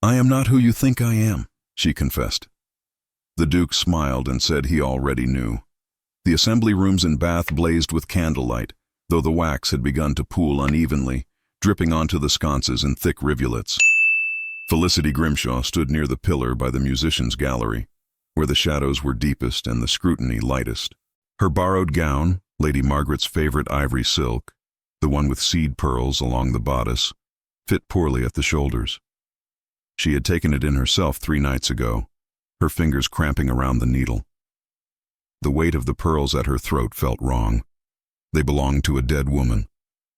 "I am not who you think I am," she confessed. The Duke smiled and said he already knew. The assembly rooms and bath blazed with candlelight, though the wax had begun to pool unevenly, dripping onto the sconces in thick rivulets. Felicity Grimshaw stood near the pillar by the musicians' gallery, where the shadows were deepest and the scrutiny lightest. Her borrowed gown, Lady Margaret's favorite ivory silk, the one with seed pearls along the bodice, fit poorly at the shoulders. She had taken it in herself 3 nights ago, her fingers cramping around the needle. The weight of the pearls at her throat felt wrong. They belonged to a dead woman,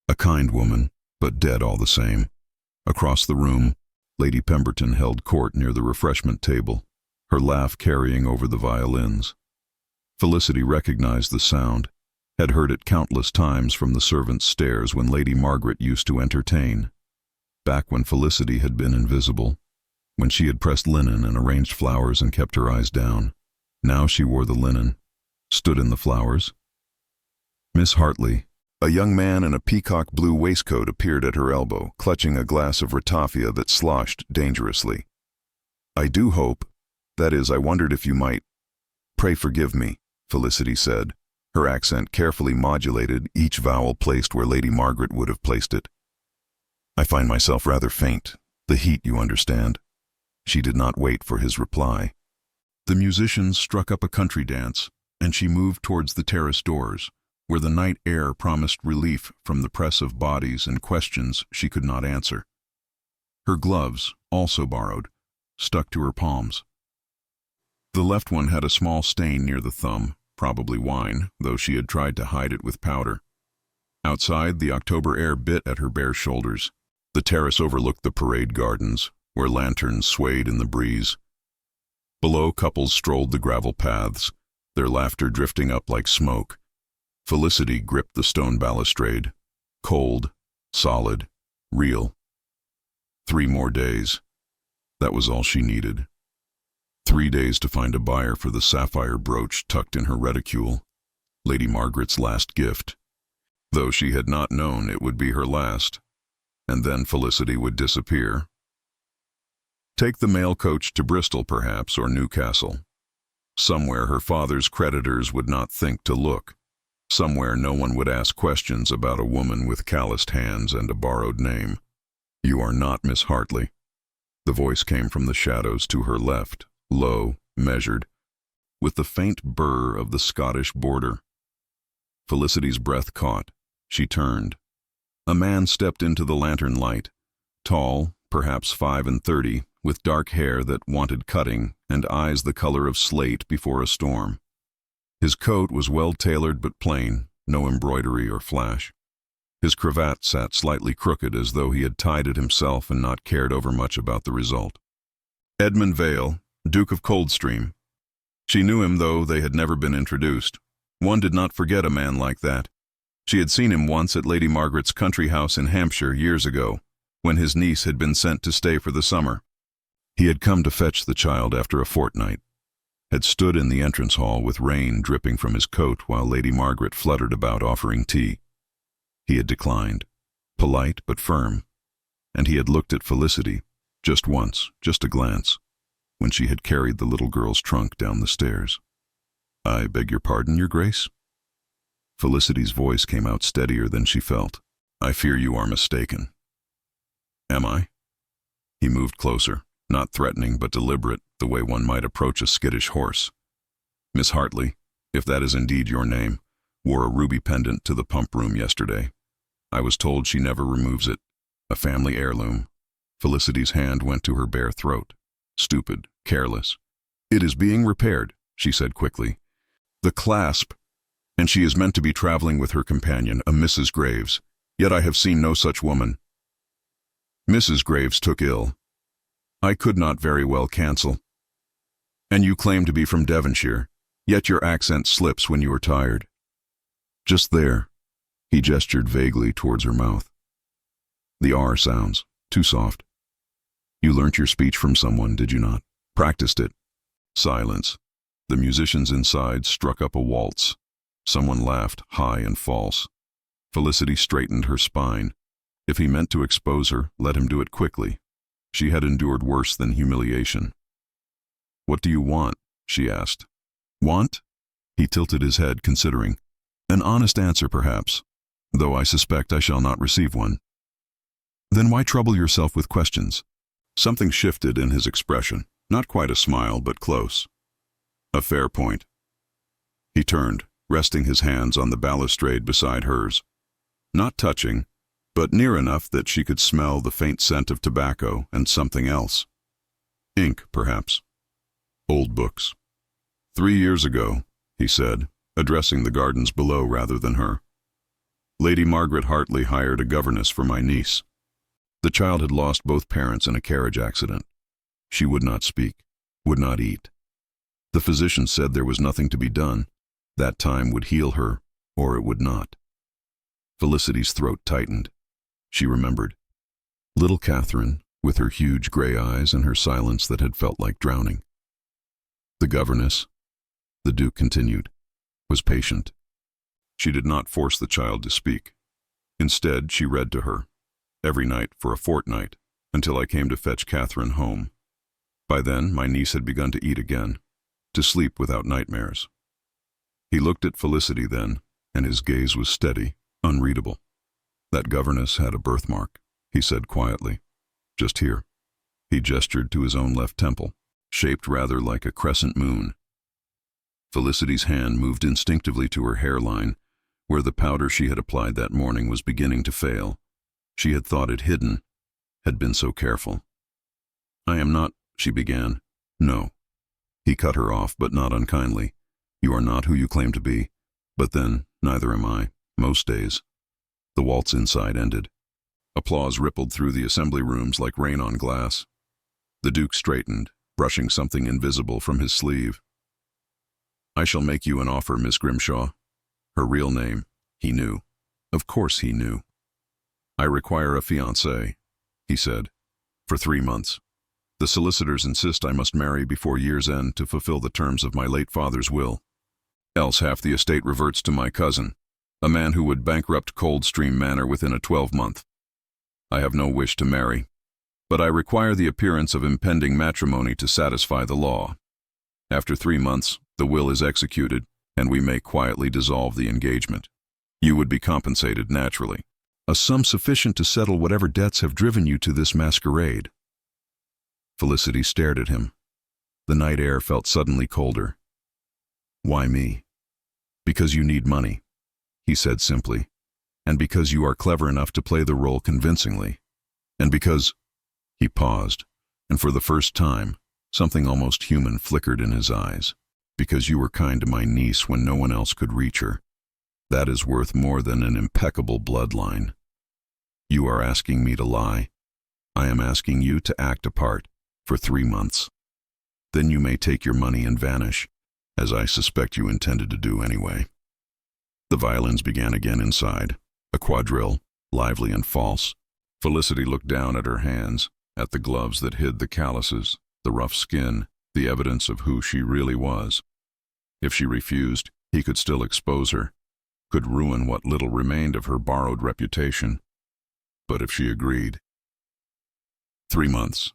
a kind woman, but dead all the same. Across the room, Lady Pemberton held court near the refreshment table, her laugh carrying over the violins. Felicity recognized the sound, had heard it countless times from the servants' stairs when Lady Margaret used to entertain. Back when Felicity had been invisible, when she had pressed linen and arranged flowers and kept her eyes down. Now she wore the linen, stood in the flowers. Miss Hartley, a young man in a peacock blue waistcoat, appeared at her elbow, clutching a glass of ratafia that sloshed dangerously. "I do hope, that is, I wondered if you might, pray forgive me," Felicity said, her accent carefully modulated, each vowel placed where Lady Margaret would have placed it. "I find myself rather faint. The heat, you understand." She did not wait for his reply. The musicians struck up a country dance, and she moved towards the terrace doors, where the night air promised relief from the press of bodies and questions she could not answer. Her gloves, also borrowed, stuck to her palms. The left one had a small stain near the thumb, probably wine, though she had tried to hide it with powder. Outside, the October air bit at her bare shoulders. The terrace overlooked the parade gardens, where lanterns swayed in the breeze. Below, couples strolled the gravel paths, their laughter drifting up like smoke. Felicity gripped the stone balustrade, cold, solid, real. 3 more days. That was all she needed. 3 days to find a buyer for the sapphire brooch tucked in her reticule, Lady Margaret's last gift, though she had not known it would be her last, and then Felicity would disappear. Take the mail coach to Bristol, perhaps, or Newcastle. Somewhere her father's creditors would not think to look. Somewhere no one would ask questions about a woman with calloused hands and a borrowed name. "You are not Miss Hartley." The voice came from the shadows to her left, low, measured, with the faint burr of the Scottish border. Felicity's breath caught. She turned. A man stepped into the lantern light, tall, perhaps 35, with dark hair that wanted cutting and eyes the color of slate before a storm. His coat was well-tailored but plain, no embroidery or flash. His cravat sat slightly crooked, as though he had tied it himself and not cared over much about the result. Edmund Vale, Duke of Coldstream. She knew him, though they had never been introduced. One did not forget a man like that. She had seen him once at Lady Margaret's country house in Hampshire years ago, when his niece had been sent to stay for the summer. He had come to fetch the child after a fortnight, had stood in the entrance hall with rain dripping from his coat while Lady Margaret fluttered about offering tea. He had declined, polite but firm, and he had looked at Felicity, just once, just a glance, when she had carried the little girl's trunk down the stairs. "I beg your pardon, Your Grace?" Felicity's voice came out steadier than she felt. "I fear you are mistaken." "Am I?" He moved closer, not threatening but deliberate, the way one might approach a skittish horse. "Miss Hartley, if that is indeed your name, wore a ruby pendant to the pump room yesterday. I was told she never removes it. A family heirloom." Felicity's hand went to her bare throat. Stupid, careless. "It is being repaired," she said quickly. "The clasp, and she is meant to be traveling with her companion, a Mrs. Graves. Yet I have seen no such woman. Mrs. Graves took ill. I could not very well cancel. And you claim to be from Devonshire, yet your accent slips when you are tired." "Just there." He gestured vaguely towards her mouth. "The R sounds, too soft. You learnt your speech from someone, did you not? Practiced it." Silence. The musicians inside struck up a waltz. Someone laughed, high and false. Felicity straightened her spine. If he meant to expose her, let him do it quickly. She had endured worse than humiliation. "What do you want?" she asked. "Want?" He tilted his head, considering. "An honest answer, perhaps, though I suspect I shall not receive one." "Then why trouble yourself with questions?" Something shifted in his expression, not quite a smile, but close. "A fair point." He turned, resting his hands on the balustrade beside hers. Not touching, but near enough that she could smell the faint scent of tobacco and something else. Ink, perhaps. Old books. 3 years ago, he said, addressing the gardens below rather than her, Lady Margaret Hartley hired a governess for my niece. The child had lost both parents in a carriage accident. She would not speak, would not eat. The physician said there was nothing to be done. That time would heal her, or it would not. Felicity's throat tightened. She remembered. Little Catherine, with her huge gray eyes and her silence that had felt like drowning. The governess, the Duke continued, was patient. She did not force the child to speak. Instead, she read to her, every night for a fortnight, until I came to fetch Catherine home. By then, my niece had begun to eat again, to sleep without nightmares. He looked at Felicity then, and his gaze was steady, unreadable. That governess had a birthmark, he said quietly. Just here. He gestured to his own left temple, shaped rather like a crescent moon. Felicity's hand moved instinctively to her hairline, where the powder she had applied that morning was beginning to fail. She had thought it hidden, had been so careful. "I am not," she began. "No." He cut her off, but not unkindly. "You are not who you claim to be. But then, neither am I, most days." The waltz inside ended. Applause rippled through the assembly rooms like rain on glass. The Duke straightened, brushing something invisible from his sleeve. "I shall make you an offer, Miss Grimshaw." Her real name, he knew. Of course he knew. "I require a fiancé," he said, "for 3 months. The solicitors insist I must marry before year's end to fulfill the terms of my late father's will. Else half the estate reverts to my cousin, a man who would bankrupt Coldstream Manor within a 12-month. I have no wish to marry, but I require the appearance of impending matrimony to satisfy the law. After 3 months, the will is executed, and we may quietly dissolve the engagement. You would be compensated, naturally. A sum sufficient to settle whatever debts have driven you to this masquerade." Felicity stared at him. The night air felt suddenly colder. "Why me?" "Because you need money," he said simply, "and because you are clever enough to play the role convincingly, and because—" He paused, and for the first time, something almost human flickered in his eyes. "Because you were kind to my niece when no one else could reach her. That is worth more than an impeccable bloodline. You are asking me to lie. I am asking you to act a part for 3 months. Then you may take your money and vanish, as I suspect you intended to do anyway." The violins began again inside, a quadrille, lively and false. Felicity looked down at her hands, at the gloves that hid the calluses, the rough skin, the evidence of who she really was. If she refused, he could still expose her, could ruin what little remained of her borrowed reputation. But if she agreed— 3 months.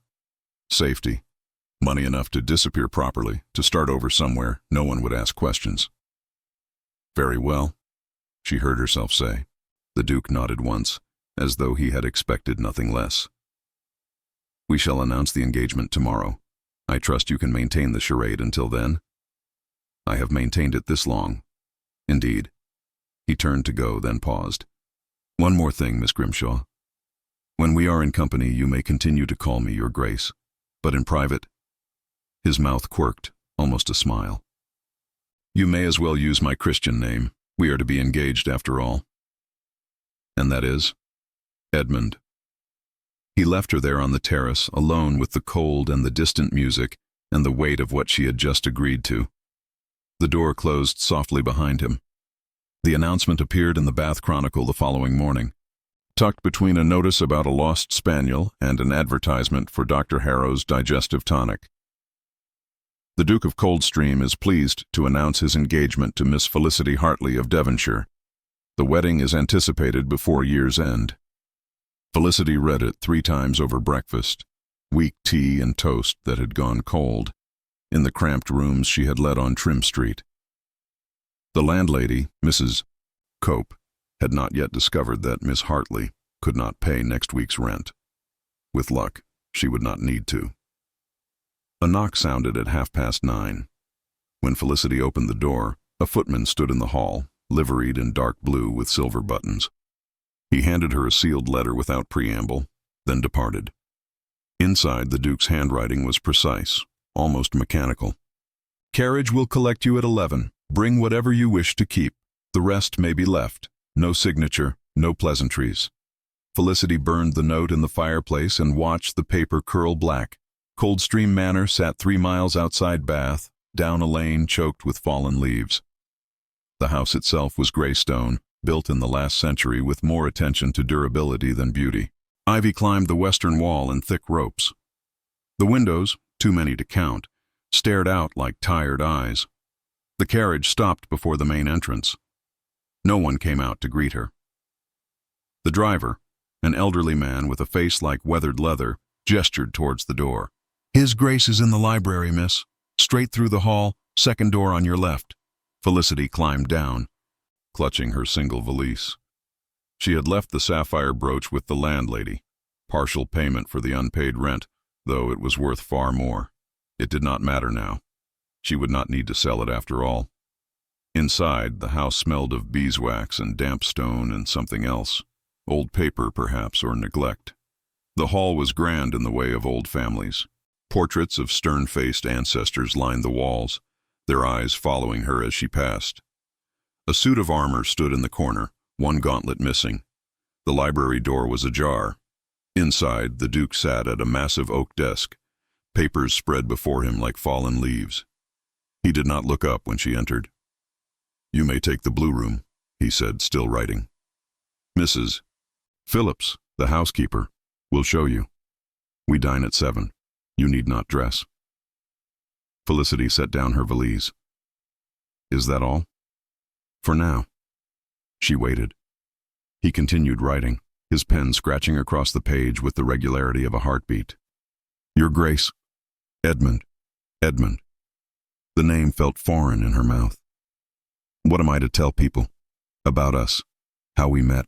Safety. Money enough to disappear properly, to start over somewhere no one would ask questions. "Very well," she heard herself say. The Duke nodded once, as though he had expected nothing less. "We shall announce the engagement tomorrow. I trust you can maintain the charade until then." "I have maintained it this long." "Indeed." He turned to go, then paused. "One more thing, Miss Grimshaw. When we are in company, you may continue to call me Your Grace, but in private—" His mouth quirked, almost a smile. "You may as well use my Christian name. We are to be engaged after all." "And that is?" "Edmund." He left her there on the terrace, alone with the cold and the distant music and the weight of what she had just agreed to. The door closed softly behind him. The announcement appeared in the Bath Chronicle the following morning, tucked between a notice about a lost spaniel and an advertisement for Dr. Harrow's digestive tonic. "The Duke of Coldstream is pleased to announce his engagement to Miss Felicity Hartley of Devonshire. The wedding is anticipated before year's end." Felicity read it 3 times over breakfast. weak tea and toast that had gone cold, in the cramped rooms she had let on Trim Street. The landlady, Mrs. Cope, had not yet discovered that Miss Hartley could not pay next week's rent. With luck, she would not need to. A knock sounded at 9:30. When Felicity opened the door, a footman stood in the hall, liveried in dark blue with silver buttons. He handed her a sealed letter without preamble, then departed. Inside, the Duke's handwriting was precise, almost mechanical. "Carriage will collect you at 11. Bring whatever you wish to keep. The rest may be left. No signature, no pleasantries." Felicity burned the note in the fireplace and watched the paper curl black. Coldstream Manor sat 3 miles outside Bath, down a lane choked with fallen leaves. The house itself was gray stone, built in the last century with more attention to durability than beauty. Ivy climbed the western wall in thick ropes. The windows, too many to count, stared out like tired eyes. The carriage stopped before the main entrance. No one came out to greet her. The driver, an elderly man with a face like weathered leather, gestured towards the door. "His Grace is in the library, miss. Straight through the hall, second door on your left." Felicity climbed down, clutching her single valise. She had left the sapphire brooch with the landlady, partial payment for the unpaid rent, though it was worth far more. It did not matter now. She would not need to sell it after all. Inside, the house smelled of beeswax and damp stone and something else, old paper perhaps, or neglect. The hall was grand in the way of old families. Portraits of stern-faced ancestors lined the walls, their eyes following her as she passed. A suit of armor stood in the corner, one gauntlet missing. The library door was ajar. Inside, the Duke sat at a massive oak desk, papers spread before him like fallen leaves. He did not look up when she entered. "You may take the blue room," he said, still writing. "Mrs. Phillips, the housekeeper, will show you. We dine at 7. You need not dress." Felicity set down her valise. "Is that all?" "For now." She waited. He continued writing, his pen scratching across the page with the regularity of a heartbeat. "Your Grace, Edmund. Edmund." The name felt foreign in her mouth. "What am I to tell people? About us? How we met?"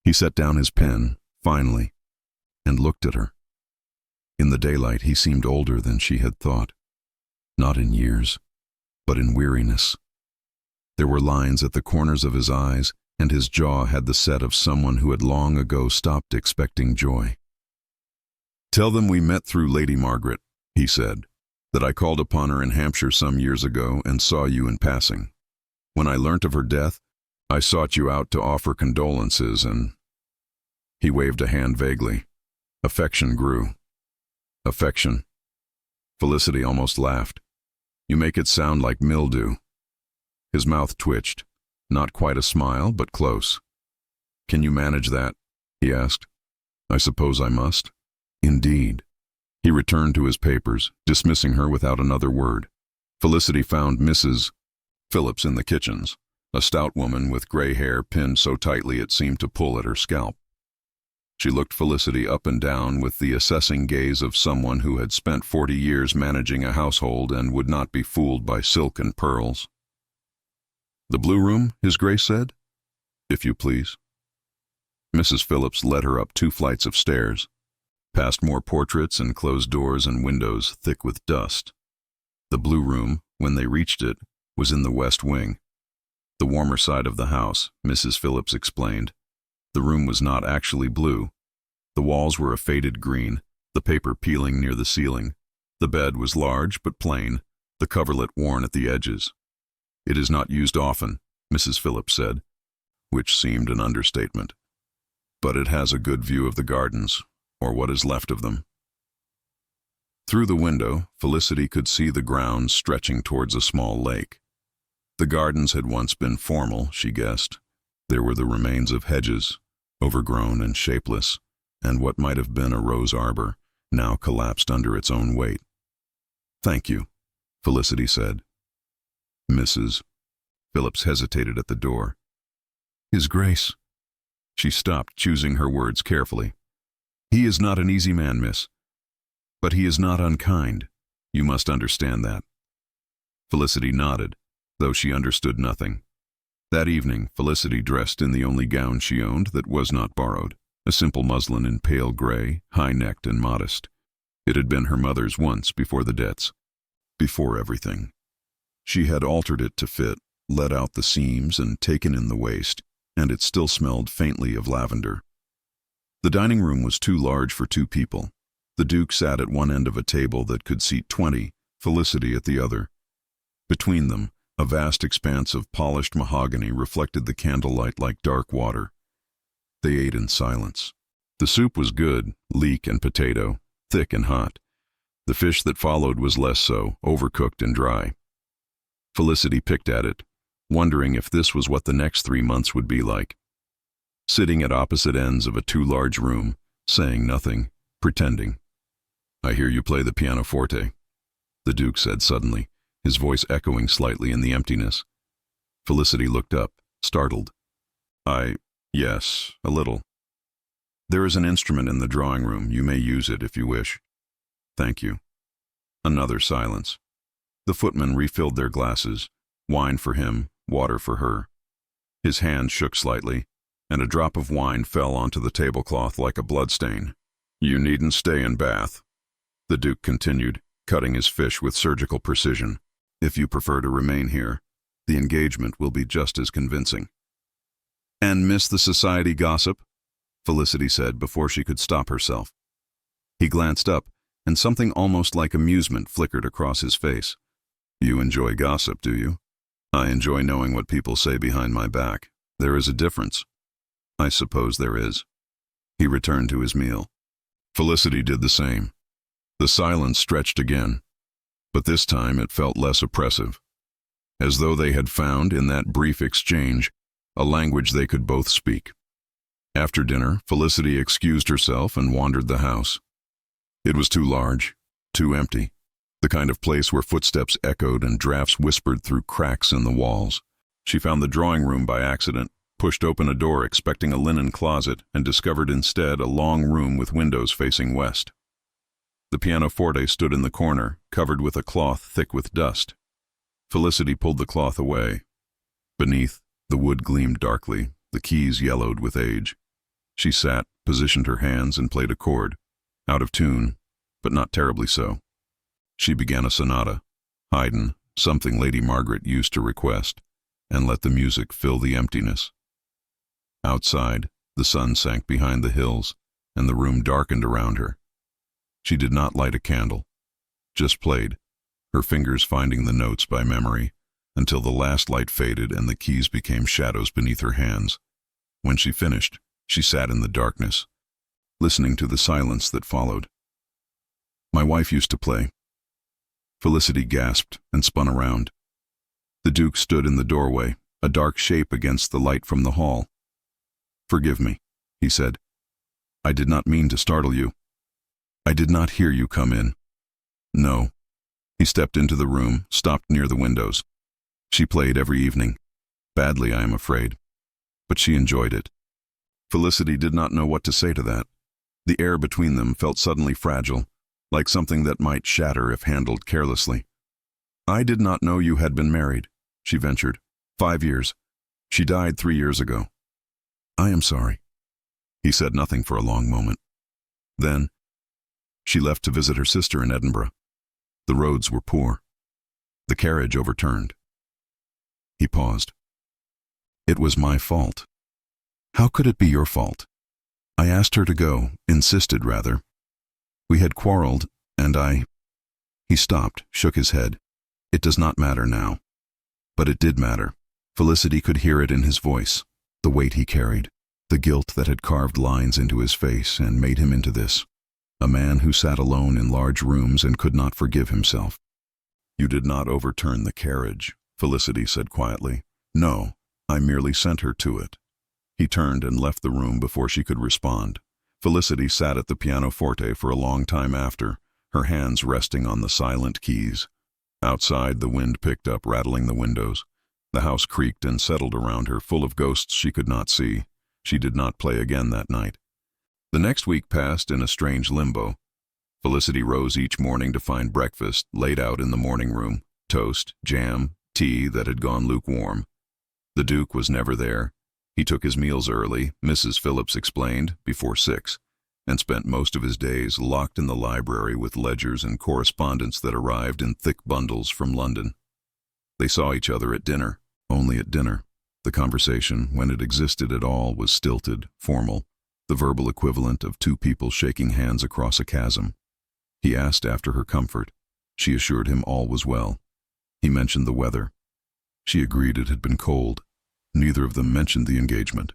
He set down his pen, finally, and looked at her. In the daylight, he seemed older than she had thought. Not in years, but in weariness. There were lines at the corners of his eyes, and his jaw had the set of someone who had long ago stopped expecting joy. "Tell them we met through Lady Margaret," he said, "that I called upon her in Hampshire some years ago and saw you in passing. When I learnt of her death, I sought you out to offer condolences and—" He waved a hand vaguely. Affection grew. "Affection." Felicity almost laughed. "You make it sound like mildew." His mouth twitched. Not quite a smile, but close. "Can you manage that?" he asked. "I suppose I must." "Indeed." He returned to his papers, dismissing her without another word. Felicity found Mrs. Phillips in the kitchens, a stout woman with gray hair pinned so tightly it seemed to pull at her scalp. She looked Felicity up and down with the assessing gaze of someone who had spent 40 years managing a household and would not be fooled by silk and pearls. "The blue room," His Grace said. "If you please." Mrs. Phillips led her up 2 flights of stairs, past more portraits and closed doors and windows thick with dust. The blue room, when they reached it, was in the west wing. The warmer side of the house, Mrs. Phillips explained. The room was not actually blue. The walls were a faded green, the paper peeling near the ceiling. The bed was large but plain, the coverlet worn at the edges. "It is not used often," Mrs. Phillips said, which seemed an understatement. "But it has a good view of the gardens, or what is left of them." Through the window, Felicity could see the grounds stretching towards a small lake. The gardens had once been formal, she guessed. There were the remains of hedges, overgrown and shapeless, and what might have been a rose arbor, now collapsed under its own weight. "Thank you," Felicity said. "Mrs." Phillips hesitated at the door. "His Grace." She stopped, choosing her words carefully. "He is not an easy man, miss. But he is not unkind. You must understand that. Felicity nodded, though she understood nothing. That evening, Felicity dressed in the only gown she owned that was not borrowed, a simple muslin in pale gray, high-necked and modest. It had been her mother's once before the debts, before everything. She had altered it to fit, let out the seams and taken in the waist, and it still smelled faintly of lavender. The dining room was too large for 2 people. The Duke sat at one end of a table that could seat 20, Felicity at the other. Between them, a vast expanse of polished mahogany reflected the candlelight like dark water. They ate in silence. The soup was good, leek and potato, thick and hot. The fish that followed was less so, overcooked and dry. Felicity picked at it, wondering if this was what the next 3 months would be like. Sitting at opposite ends of a too large room, saying nothing, pretending. "I hear you play the pianoforte," the Duke said suddenly, his voice echoing slightly in the emptiness. Felicity looked up, startled. Yes, a little. There is an instrument in the drawing room. You may use it if you wish." "Thank you." Another silence. The footmen refilled their glasses, wine for him, water for her. His hand shook slightly, and a drop of wine fell onto the tablecloth like a bloodstain. "You needn't stay in Bath," the Duke continued, cutting his fish with surgical precision. "If you prefer to remain here, the engagement will be just as convincing." "And miss the society gossip?" Felicity said before she could stop herself. He glanced up, and something almost like amusement flickered across his face. "You enjoy gossip, do you?" "I enjoy knowing what people say behind my back. There is a difference." "I suppose there is." He returned to his meal. Felicity did the same. The silence stretched again, but this time it felt less oppressive, as though they had found, in that brief exchange, a language they could both speak. After dinner, Felicity excused herself and wandered the house. It was too large, too empty, the kind of place where footsteps echoed and drafts whispered through cracks in the walls. She found the drawing room by accident, pushed open a door expecting a linen closet, and discovered instead a long room with windows facing west. The pianoforte stood in the corner, covered with a cloth thick with dust. Felicity pulled the cloth away. Beneath, the wood gleamed darkly, the keys yellowed with age. She sat, positioned her hands, and played a chord. Out of tune, but not terribly so. She began a sonata, Haydn, something Lady Margaret used to request, and let the music fill the emptiness. Outside, the sun sank behind the hills, and the room darkened around her. She did not light a candle, just played, her fingers finding the notes by memory, until the last light faded and the keys became shadows beneath her hands. When she finished, she sat in the darkness, listening to the silence that followed. "My wife used to play." Felicity gasped and spun around. The Duke stood in the doorway, a dark shape against the light from the hall. "Forgive me," he said. "I did not mean to startle you. I did not hear you come in." "No." He stepped into the room, stopped near the windows. She played every evening. Badly, I am afraid. But she enjoyed it. Felicity did not know what to say to that. The air between them felt suddenly fragile, like something that might shatter if handled carelessly. "I did not know you had been married," she ventured. 5 years. She died 3 years ago." "I am sorry." He said nothing for a long moment. Then, she left to visit her sister in Edinburgh. The roads were poor. The carriage overturned. He paused. "It was my fault." "How could it be your fault?" "I asked her to go, insisted rather. We had quarreled, and I—" He stopped, shook his head. "It does not matter now." But it did matter. Felicity could hear it in his voice, the weight he carried, the guilt that had carved lines into his face and made him into this, a man who sat alone in large rooms and could not forgive himself. "You did not overturn the carriage," Felicity said quietly. "No, I merely sent her to it." He turned and left the room before she could respond. Felicity sat at the pianoforte for a long time after, her hands resting on the silent keys. Outside, the wind picked up, rattling the windows. The house creaked and settled around her, full of ghosts she could not see. She did not play again that night. The next week passed in a strange limbo. Felicity rose each morning to find breakfast laid out in the morning room: toast, jam, tea that had gone lukewarm. The Duke was never there. He took his meals early, Mrs. Phillips explained, before 6, and spent most of his days locked in the library with ledgers and correspondence that arrived in thick bundles from London. They saw each other at dinner, only at dinner. The conversation, when it existed at all, was stilted, formal, the verbal equivalent of two people shaking hands across a chasm. He asked after her comfort. She assured him all was well. He mentioned the weather. She agreed it had been cold. Neither of them mentioned the engagement.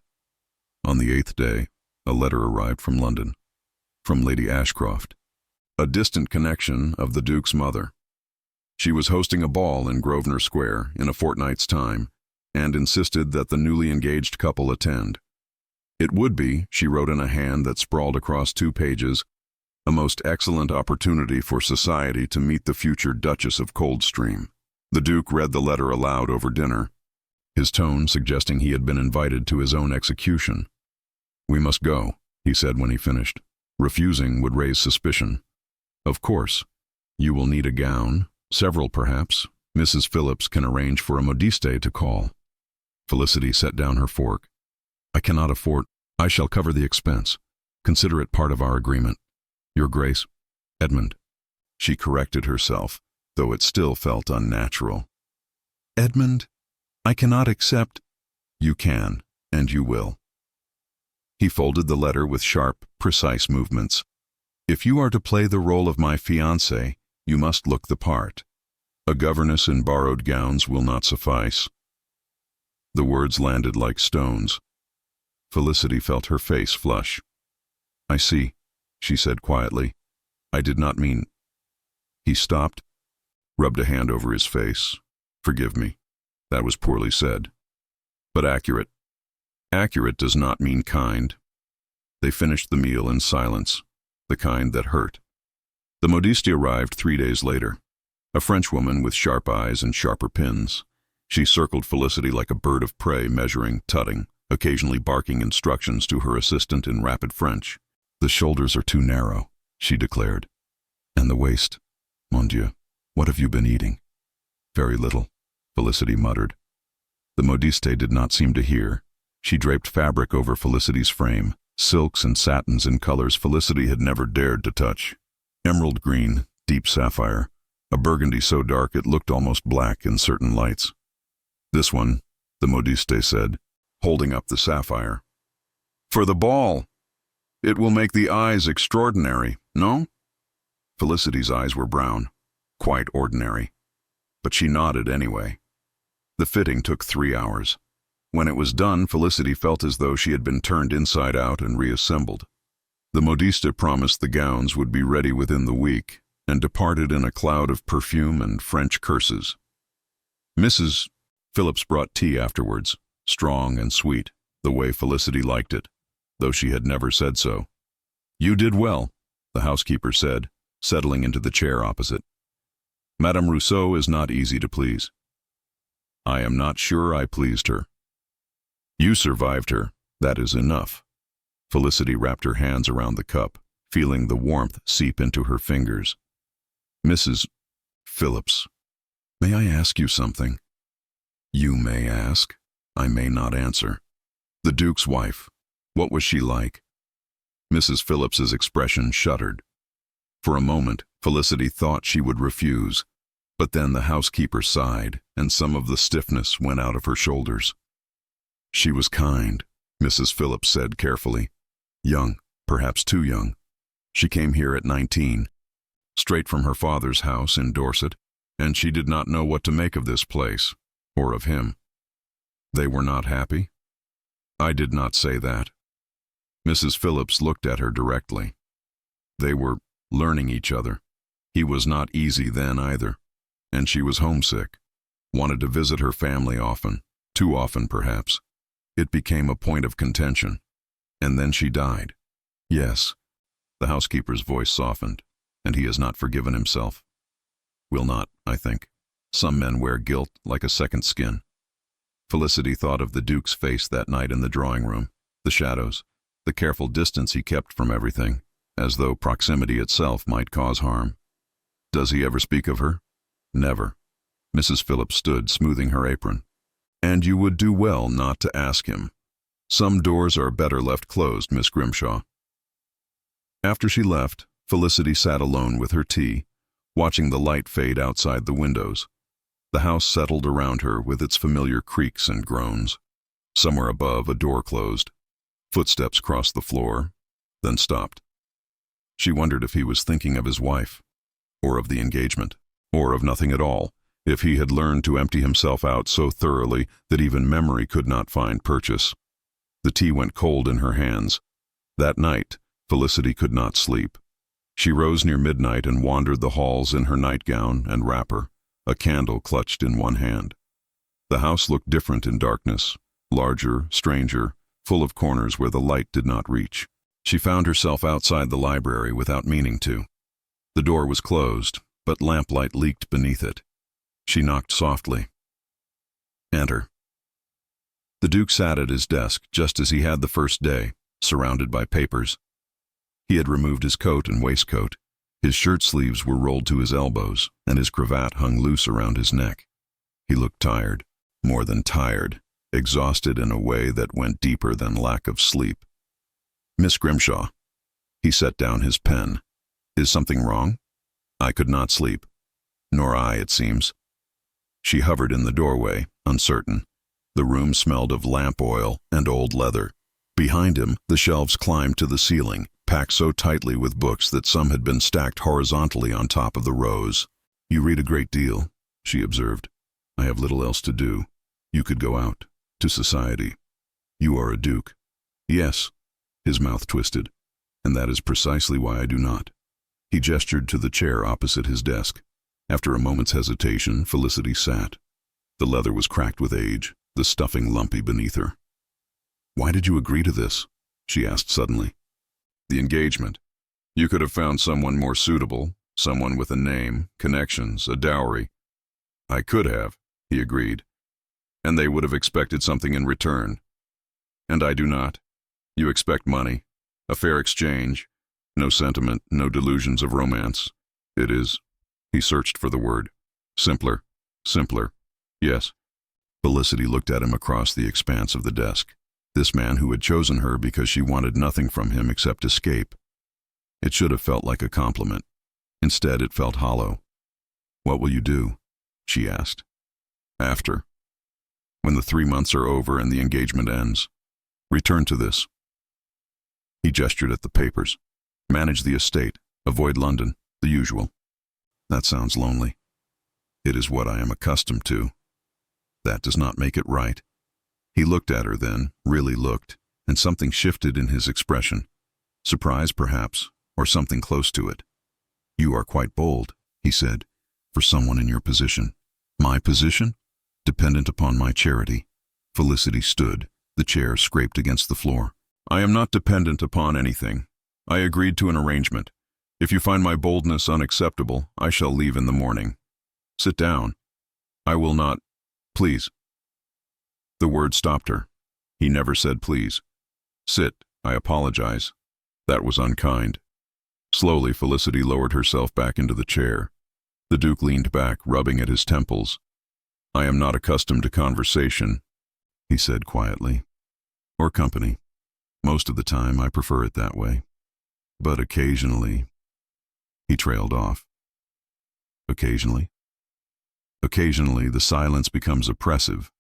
On the 8th day, a letter arrived from London, from Lady Ashcroft, a distant connection of the Duke's mother. She was hosting a ball in Grosvenor Square in a fortnight's time, and insisted that the newly engaged couple attend. It would be, she wrote in a hand that sprawled across 2 pages, a most excellent opportunity for society to meet the future Duchess of Coldstream. The Duke read the letter aloud over dinner, his tone suggesting he had been invited to his own execution. "We must go," he said when he finished. "Refusing would raise suspicion. Of course. You will need a gown, several perhaps. Mrs. Phillips can arrange for a modiste to call." Felicity set down her fork. "I cannot afford. I shall cover the expense. Consider it part of our agreement. Your Grace, Edmund." She corrected herself, though it still felt unnatural. "Edmund, I cannot accept." "You can, and you will." He folded the letter with sharp, precise movements. "If you are to play the role of my fiancé, you must look the part. A governess in borrowed gowns will not suffice." The words landed like stones. Felicity felt her face flush. "I see," she said quietly. "I did not mean—" He stopped, rubbed a hand over his face. "Forgive me. That was poorly said. But accurate. Accurate does not mean kind." They finished the meal in silence, the kind that hurt. The modiste arrived 3 days later, a Frenchwoman with sharp eyes and sharper pins. She circled Felicity like a bird of prey, measuring, tutting, occasionally barking instructions to her assistant in rapid French. "The shoulders are too narrow," she declared. "And the waist. Mon Dieu, what have you been eating?" "Very little," Felicity muttered. The modiste did not seem to hear. She draped fabric over Felicity's frame, silks and satins in colors Felicity had never dared to touch. Emerald green, deep sapphire, a burgundy so dark it looked almost black in certain lights. "This one," the modiste said, holding up the sapphire. "For the ball. It will make the eyes extraordinary, no?" Felicity's eyes were brown, quite ordinary. But she nodded anyway. The fitting took 3 hours. When it was done, Felicity felt as though she had been turned inside out and reassembled. The modiste promised the gowns would be ready within the week, and departed in a cloud of perfume and French curses. Mrs. Phillips brought tea afterwards, strong and sweet, the way Felicity liked it, though she had never said so. "You did well," the housekeeper said, settling into the chair opposite. "Madame Rousseau is not easy to please." "I am not sure I pleased her." "You survived her. That is enough." Felicity wrapped her hands around the cup, feeling the warmth seep into her fingers. "Mrs. Phillips, may I ask you something?" "You may ask. I may not answer." "The Duke's wife. What was she like?" Mrs. Phillips's expression shuddered. For a moment, Felicity thought she would refuse, but then the housekeeper sighed, and some of the stiffness went out of her shoulders. "She was kind," Mrs. Phillips said carefully. "Young, perhaps too young. She came here at 19, straight from her father's house in Dorset, and she did not know what to make of this place, or of him." "They were not happy?" "I did not say that." Mrs. Phillips looked at her directly. "They were learning each other. He was not easy then either, and she was homesick, wanted to visit her family often, too often perhaps. It became a point of contention. And then she died." "Yes." The housekeeper's voice softened. "And he has not forgiven himself." "Will not, I think. Some men wear guilt like a second skin." Felicity thought of the Duke's face that night in the drawing room, the shadows, the careful distance he kept from everything, as though proximity itself might cause harm. Does he ever speak of her? Never. Mrs. Phillips stood, smoothing her apron. And you would do well not to ask him. Some doors are better left closed, Miss Grimshaw. After she left, Felicity sat alone with her tea, watching the light fade outside the windows. The house settled around her with its familiar creaks and groans. Somewhere above, a door closed. Footsteps crossed the floor, then stopped. She wondered if he was thinking of his wife, or of the engagement, or of nothing at all, if he had learned to empty himself out so thoroughly that even memory could not find purchase. The tea went cold in her hands. That night, Felicity could not sleep. She rose near midnight and wandered the halls in her nightgown and wrapper, a candle clutched in one hand. The house looked different in darkness, larger, stranger, full of corners where the light did not reach. She found herself outside the library without meaning to. The door was closed, but lamplight leaked beneath it. She knocked softly. Enter. The Duke sat at his desk just as he had the first day, surrounded by papers. He had removed his coat and waistcoat. His shirt sleeves were rolled to his elbows, and his cravat hung loose around his neck. He looked tired, more than tired, exhausted in a way that went deeper than lack of sleep. Miss Grimshaw. He set down his pen. Is something wrong? I could not sleep. Nor I, it seems. She hovered in the doorway, uncertain. The room smelled of lamp oil and old leather. Behind him, the shelves climbed to the ceiling, packed so tightly with books that some had been stacked horizontally on top of the rows. You read a great deal, she observed. I have little else to do. You could go out, to society. You are a duke. Yes. His mouth twisted. And that is precisely why I do not. He gestured to the chair opposite his desk. After a moment's hesitation, Felicity sat. The leather was cracked with age, the stuffing lumpy beneath her. Why did you agree to this? She asked suddenly. The engagement. You could have found someone more suitable, someone with a name, connections, a dowry. I could have, he agreed. And they would have expected something in return. And I do not. You expect money, a fair exchange, no sentiment, no delusions of romance. It is, he searched for the word, simpler, simpler. Yes. Felicity looked at him across the expanse of the desk. This man who had chosen her because she wanted nothing from him except escape. It should have felt like a compliment. Instead, it felt hollow. What will you do? She asked. After. When the 3 months are over and the engagement ends. Return to this. He gestured at the papers. Manage the estate. Avoid London. The usual. That sounds lonely. It is what I am accustomed to. That does not make it right. He looked at her then, really looked, and something shifted in his expression. Surprise, perhaps, or something close to it. You are quite bold, he said, for someone in your position. My position? Dependent upon my charity. Felicity stood. The chair scraped against the floor. I am not dependent upon anything. I agreed to an arrangement. If you find my boldness unacceptable, I shall leave in the morning. Sit down. I will not. Please. The word stopped her. He never said please. Sit, I apologize. That was unkind. Slowly, Felicity lowered herself back into the chair. The Duke leaned back, rubbing at his temples. I am not accustomed to conversation, he said quietly. Or company. Most of the time, I prefer it that way. But occasionally, he trailed off. Occasionally? Occasionally, the silence becomes oppressive.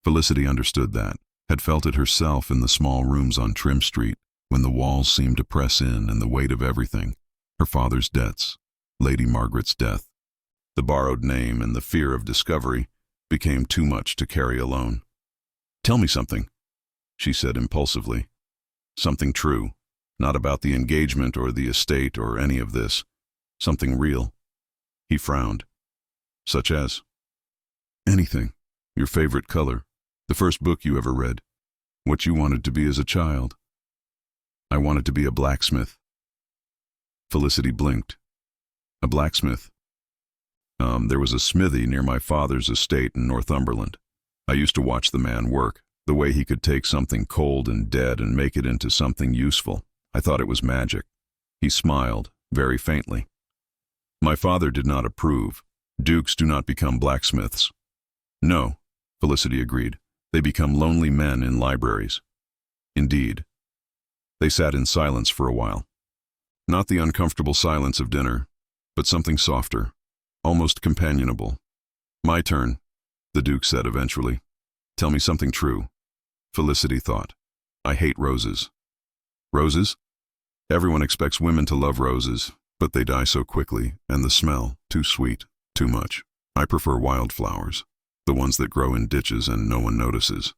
Felicity understood that, had felt it herself in the small rooms on Trim Street, when the walls seemed to press in and the weight of everything, her father's debts, Lady Margaret's death, the borrowed name and the fear of discovery, became too much to carry alone. Tell me something, she said impulsively. Something true, not about the engagement or the estate or any of this. Something real. He frowned. Such as? Anything. Your favorite color. The first book you ever read. What you wanted to be as a child. I wanted to be a blacksmith. Felicity blinked. A blacksmith. There was a smithy near my father's estate in Northumberland. I used to watch the man work, the way he could take something cold and dead and make it into something useful. I thought it was magic. He smiled, very faintly. My father did not approve. Dukes do not become blacksmiths. No, Felicity agreed. They become lonely men in libraries. Indeed. They sat in silence for a while. Not the uncomfortable silence of dinner, but something softer, almost companionable. My turn, the Duke said eventually. Tell me something true. Felicity thought. I hate roses. Roses? Everyone expects women to love roses, but they die so quickly, and the smell, too sweet, too much. I prefer wildflowers, the ones that grow in ditches and no one notices.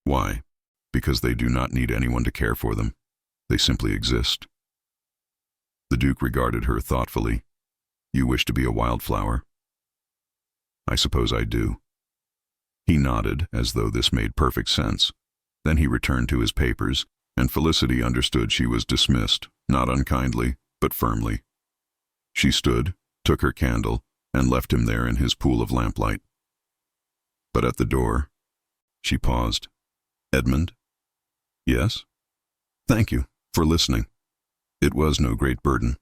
Why? Because they do not need anyone to care for them. They simply exist. The Duke regarded her thoughtfully. You wish to be a wildflower? I suppose I do. He nodded, as though this made perfect sense. Then he returned to his papers, and Felicity understood she was dismissed, not unkindly, but firmly. She stood, took her candle, and left him there in his pool of lamplight. But at the door, she paused. Edmund? Yes? Thank you for listening. It was no great burden.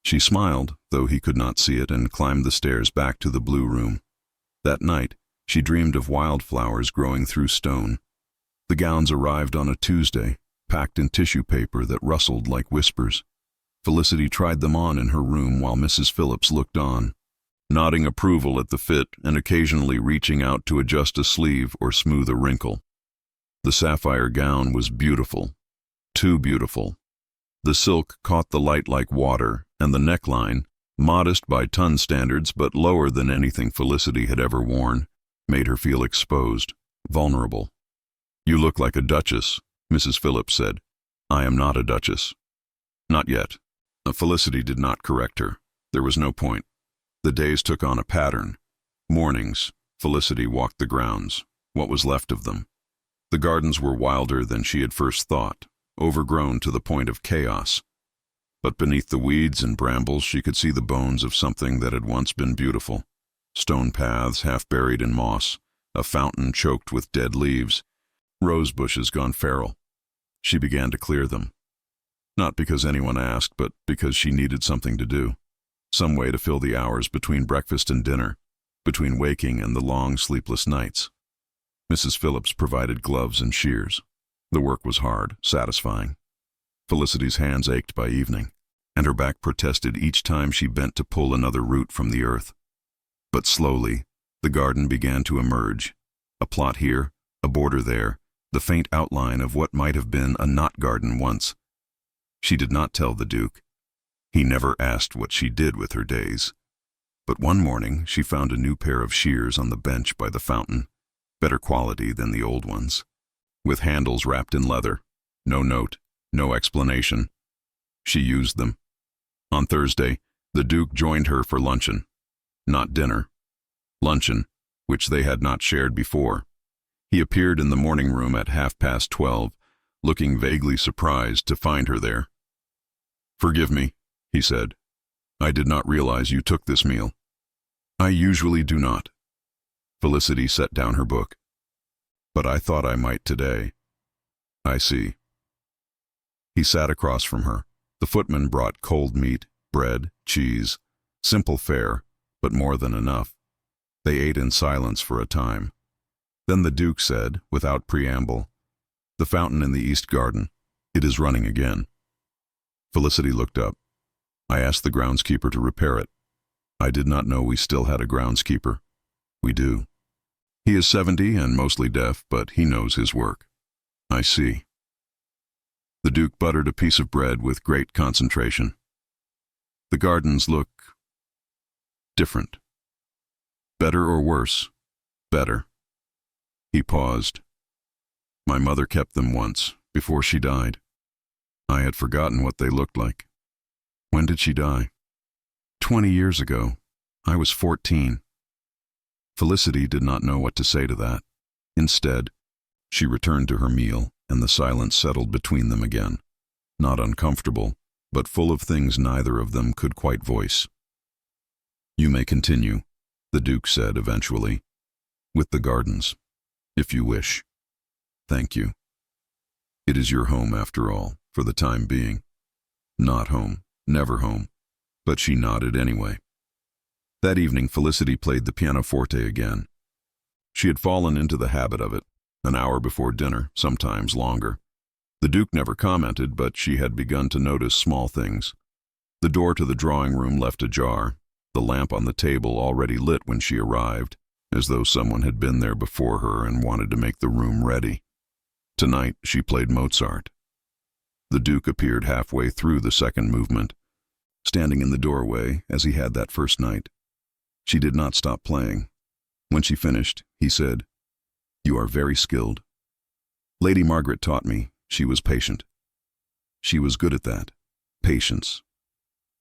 She smiled, though he could not see it, and climbed the stairs back to the blue room. That night, she dreamed of wildflowers growing through stone. The gowns arrived on a Tuesday, packed in tissue paper that rustled like whispers. Felicity tried them on in her room while Mrs. Phillips looked on, nodding approval at the fit and occasionally reaching out to adjust a sleeve or smooth a wrinkle. The sapphire gown was beautiful, too beautiful. The silk caught the light like water, and the neckline, modest by ton standards but lower than anything Felicity had ever worn, made her feel exposed, vulnerable. You look like a duchess, Mrs. Phillips said. I am not a duchess. Not yet. Felicity did not correct her. There was no point. The days took on a pattern. Mornings, Felicity walked the grounds, what was left of them. The gardens were wilder than she had first thought, overgrown to the point of chaos. But beneath the weeds and brambles she could see the bones of something that had once been beautiful. Stone paths half buried in moss, a fountain choked with dead leaves, rose bushes gone feral. She began to clear them. Not because anyone asked, but because she needed something to do. Some way to fill the hours between breakfast and dinner, between waking and the long sleepless nights. Mrs. Phillips provided gloves and shears. The work was hard, satisfying. Felicity's hands ached by evening, and her back protested each time she bent to pull another root from the earth. But slowly, the garden began to emerge. A plot here, a border there, the faint outline of what might have been a knot garden once. She did not tell the Duke. He never asked what she did with her days. But one morning she found a new pair of shears on the bench by the fountain, better quality than the old ones, with handles wrapped in leather. No note, no explanation. She used them. On Thursday, the Duke joined her for luncheon. Not dinner. Luncheon, which they had not shared before. He appeared in the morning room at 12:30, looking vaguely surprised to find her there. Forgive me, he said. I did not realize you took this meal. I usually do not. Felicity set down her book. But I thought I might today. I see. He sat across from her. The footman brought cold meat, bread, cheese, simple fare, but more than enough. They ate in silence for a time. Then the Duke said, without preamble, "The fountain in the east garden. It is running again." Felicity looked up. I asked the groundskeeper to repair it. I did not know we still had a groundskeeper. We do. He is 70 and mostly deaf, but he knows his work. I see. The Duke buttered a piece of bread with great concentration. The gardens look different. Better or worse? Better. He paused. My mother kept them once, before she died. I had forgotten what they looked like. When did she die? 20 years ago. I was 14. Felicity did not know what to say to that. Instead, she returned to her meal, and the silence settled between them again. Not uncomfortable, but full of things neither of them could quite voice. You may continue, the Duke said eventually, with the gardens, if you wish. Thank you. It is your home after all, for the time being. Not home. Never home. But she nodded anyway. That evening, Felicity played the pianoforte again. She had fallen into the habit of it, an hour before dinner, sometimes longer. The Duke never commented, but she had begun to notice small things. The door to the drawing room left ajar, the lamp on the table already lit when she arrived, as though someone had been there before her and wanted to make the room ready. Tonight, she played Mozart. The Duke appeared halfway through the second movement, standing in the doorway as he had that first night. She did not stop playing. When she finished, he said, "You are very skilled. Lady Margaret taught me. She was patient. She was good at that. Patience."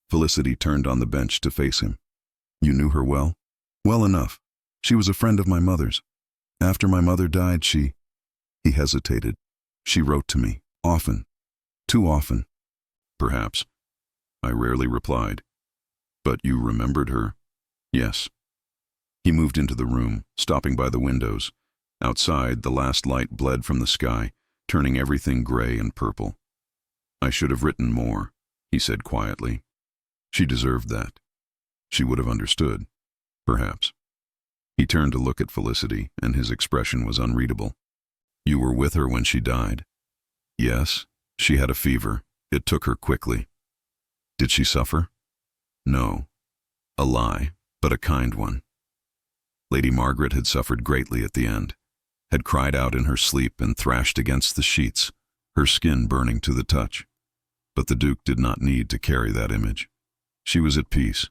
Felicity turned on the bench to face him. "You knew her well?" "Well enough. She was a friend of my mother's. After my mother died, He hesitated. "She wrote to me. Often. Too often." "Perhaps." I rarely replied. "But you remembered her?" "Yes." He moved into the room, stopping by the windows. Outside, the last light bled from the sky, turning everything gray and purple. "I should have written more," he said quietly. "She deserved that. She would have understood. Perhaps." He turned to look at Felicity, and his expression was unreadable. "You were with her when she died?" "Yes. She had a fever. It took her quickly." "Did she suffer?" "No. A lie, but a kind one." Lady Margaret had suffered greatly at the end, had cried out in her sleep and thrashed against the sheets, her skin burning to the touch. But the Duke did not need to carry that image. She was at peace.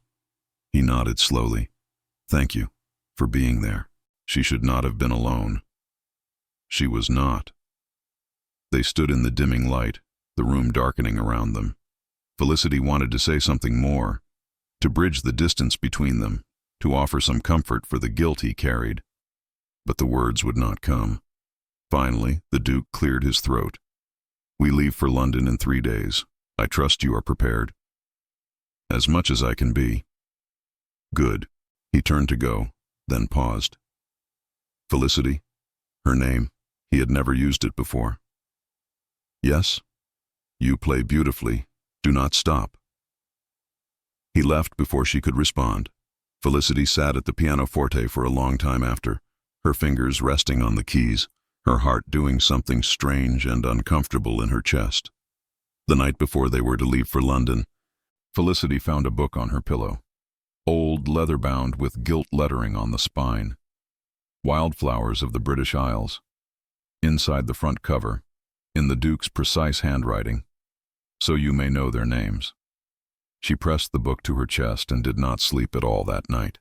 He nodded slowly. "Thank you for being there. She should not have been alone." She was not. They stood in the dimming light, the room darkening around them. Felicity wanted to say something more, to bridge the distance between them, to offer some comfort for the guilt he carried. But the words would not come. Finally, the Duke cleared his throat. "We leave for London in 3 days. I trust you are prepared." "As much as I can be." "Good." He turned to go, then paused. "Felicity?" Her name. He had never used it before. "Yes?" "You play beautifully. Do not stop." He left before she could respond. Felicity sat at the pianoforte for a long time after, her fingers resting on the keys, her heart doing something strange and uncomfortable in her chest. The night before they were to leave for London, Felicity found a book on her pillow, old, leather-bound with gilt lettering on the spine. Wildflowers of the British Isles. Inside the front cover, in the Duke's precise handwriting, "So you may know their names." She pressed the book to her chest and did not sleep at all that night.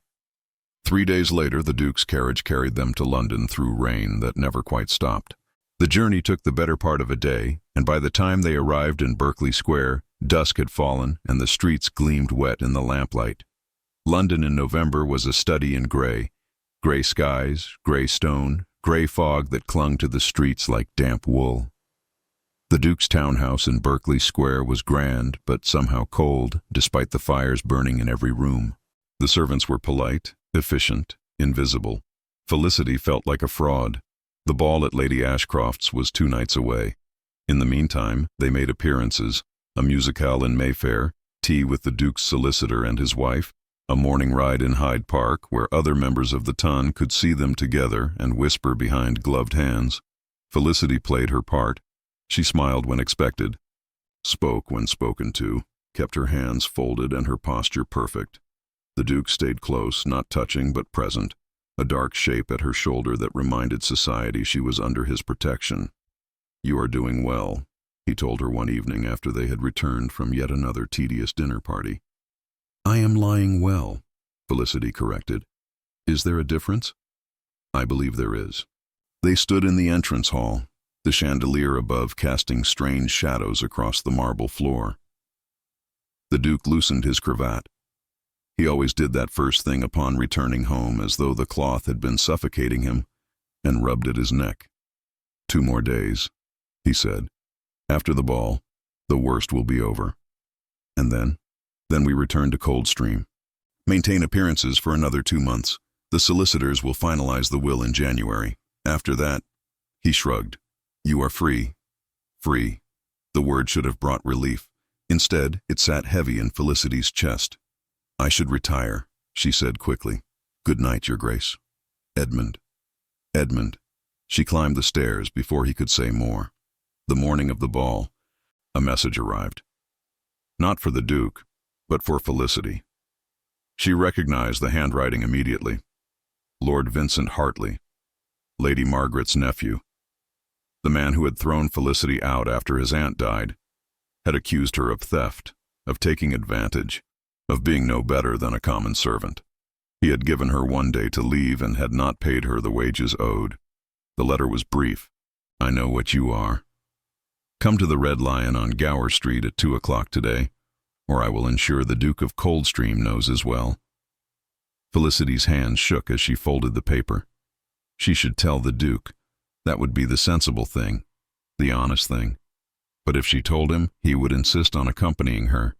3 days later, the Duke's carriage carried them to London through rain that never quite stopped. The journey took the better part of a day, and by the time they arrived in Berkeley Square, dusk had fallen and the streets gleamed wet in the lamplight. London in November was a study in gray. Gray skies, gray stone, gray fog that clung to the streets like damp wool. The Duke's townhouse in Berkeley Square was grand, but somehow cold, despite the fires burning in every room. The servants were polite, efficient, invisible. Felicity felt like a fraud. The ball at Lady Ashcroft's was 2 nights away. In the meantime, they made appearances, a musicale in Mayfair, tea with the Duke's solicitor and his wife, a morning ride in Hyde Park where other members of the ton could see them together and whisper behind gloved hands. Felicity played her part. She smiled when expected, spoke when spoken to, kept her hands folded and her posture perfect. The Duke stayed close, not touching but present, a dark shape at her shoulder that reminded society she was under his protection. "You are doing well," he told her one evening after they had returned from yet another tedious dinner party. "I am lying well," Felicity corrected. "Is there a difference?" "I believe there is." They stood in the entrance hall, the chandelier above casting strange shadows across the marble floor. The Duke loosened his cravat. He always did that first thing upon returning home, as though the cloth had been suffocating him, and rubbed at his neck. "2 more days," he said. "After the ball, the worst will be over. And then we return to Coldstream. Maintain appearances for another 2 months. The solicitors will finalize the will in January. After that," he shrugged, "you are free." Free. The word should have brought relief. Instead, it sat heavy in Felicity's chest. "I should retire," she said quickly. "Good night, Your Grace." Edmund. Edmund. She climbed the stairs before he could say more. The morning of the ball, a message arrived. Not for the Duke, but for Felicity. She recognized the handwriting immediately. Lord Vincent Hartley, Lady Margaret's nephew. The man who had thrown Felicity out after his aunt died had accused her of theft, of taking advantage, of being no better than a common servant. He had given her 1 day to leave and had not paid her the wages owed. The letter was brief. "I know what you are. Come to the Red Lion on Gower Street at 2 o'clock today, or I will ensure the Duke of Coldstream knows as well." Felicity's hands shook as she folded the paper. She should tell the Duke. That would be the sensible thing, the honest thing. But if she told him, he would insist on accompanying her.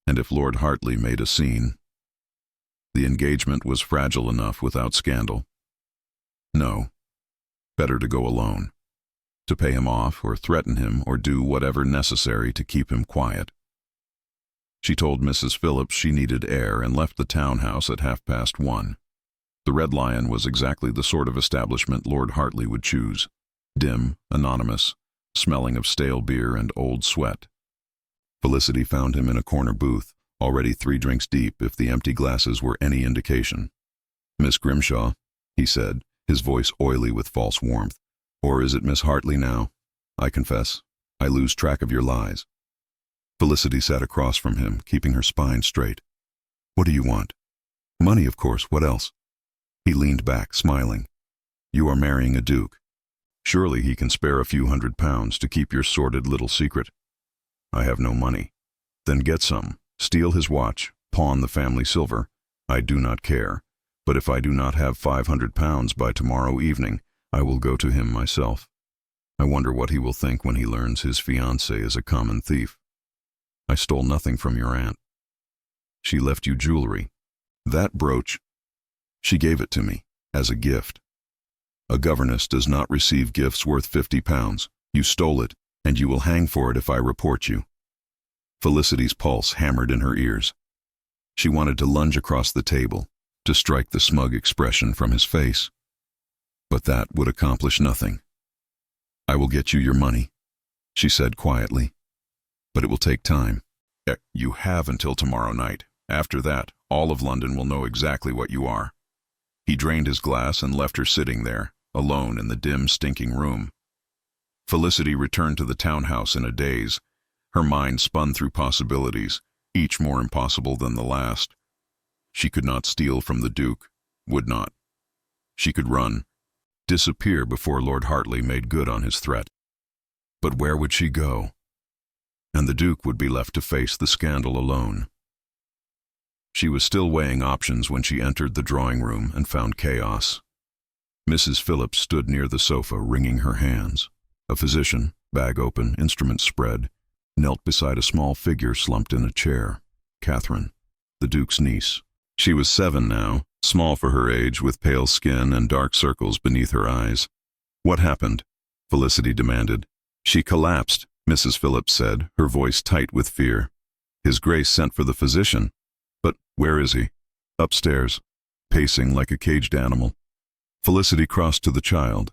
And if Lord Hartley made a scene? The engagement was fragile enough without scandal. No. Better to go alone. To pay him off or threaten him or do whatever necessary to keep him quiet. She told Mrs. Phillips she needed air and left the townhouse at 1:30. The Red Lion was exactly the sort of establishment Lord Hartley would choose. Dim, anonymous, smelling of stale beer and old sweat. Felicity found him in a corner booth, already 3 drinks deep if the empty glasses were any indication. "Miss Grimshaw," he said, his voice oily with false warmth. "Or is it Miss Hartley now? I confess, I lose track of your lies." Felicity sat across from him, keeping her spine straight. "What do you want?" "Money, of course. What else?" He leaned back, smiling. "You are marrying a duke. Surely he can spare a few £100 to keep your sordid little secret." "I have no money." "Then get some. Steal his watch, pawn the family silver. I do not care. But if I do not have £500 by tomorrow evening, I will go to him myself. I wonder what he will think when he learns his fiancée is a common thief. I stole nothing from your aunt. She left you jewelry. That brooch, she gave it to me, as a gift. A governess does not receive gifts worth £50. You stole it, and you will hang for it if I report you." Felicity's pulse hammered in her ears. She wanted to lunge across the table, to strike the smug expression from his face. But that would accomplish nothing. "I will get you your money," she said quietly. "But it will take time. You have until tomorrow night. After that, all of London will know exactly what you are." He drained his glass and left her sitting there, alone in the dim, stinking room. Felicity returned to the townhouse in a daze. Her mind spun through possibilities, each more impossible than the last. She could not steal from the Duke, would not. She could run, disappear before Lord Hartley made good on his threat. But where would she go? And the Duke would be left to face the scandal alone. She was still weighing options when she entered the drawing room and found chaos. Mrs. Phillips stood near the sofa, wringing her hands. A physician, bag open, instruments spread, knelt beside a small figure slumped in a chair. Catherine, the Duke's niece. She was 7 now, small for her age, with pale skin and dark circles beneath her eyes. "What happened?" Felicity demanded. "She collapsed," Mrs. Phillips said, her voice tight with fear. "His Grace sent for the physician." "But where is he?" "Upstairs, pacing like a caged animal." Felicity crossed to the child.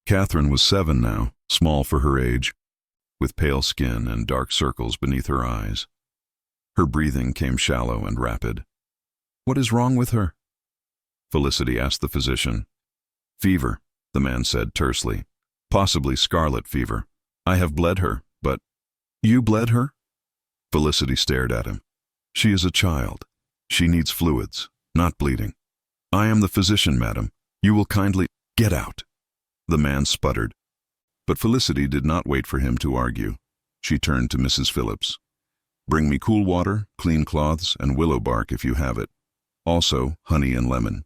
Catherine was 7 now, small for her age, with pale skin and dark circles beneath her eyes. Her breathing came shallow and rapid. "What is wrong with her?" Felicity asked the physician. "Fever," the man said tersely. "Possibly scarlet fever. I have bled her, but—" "You bled her?" Felicity stared at him. "She is a child. She needs fluids, not bleeding. I am the physician, madam. You will kindly—" "Get out," the man sputtered. But Felicity did not wait for him to argue. She turned to Mrs. Phillips. "Bring me cool water, clean cloths, and willow bark if you have it. Also, honey and lemon."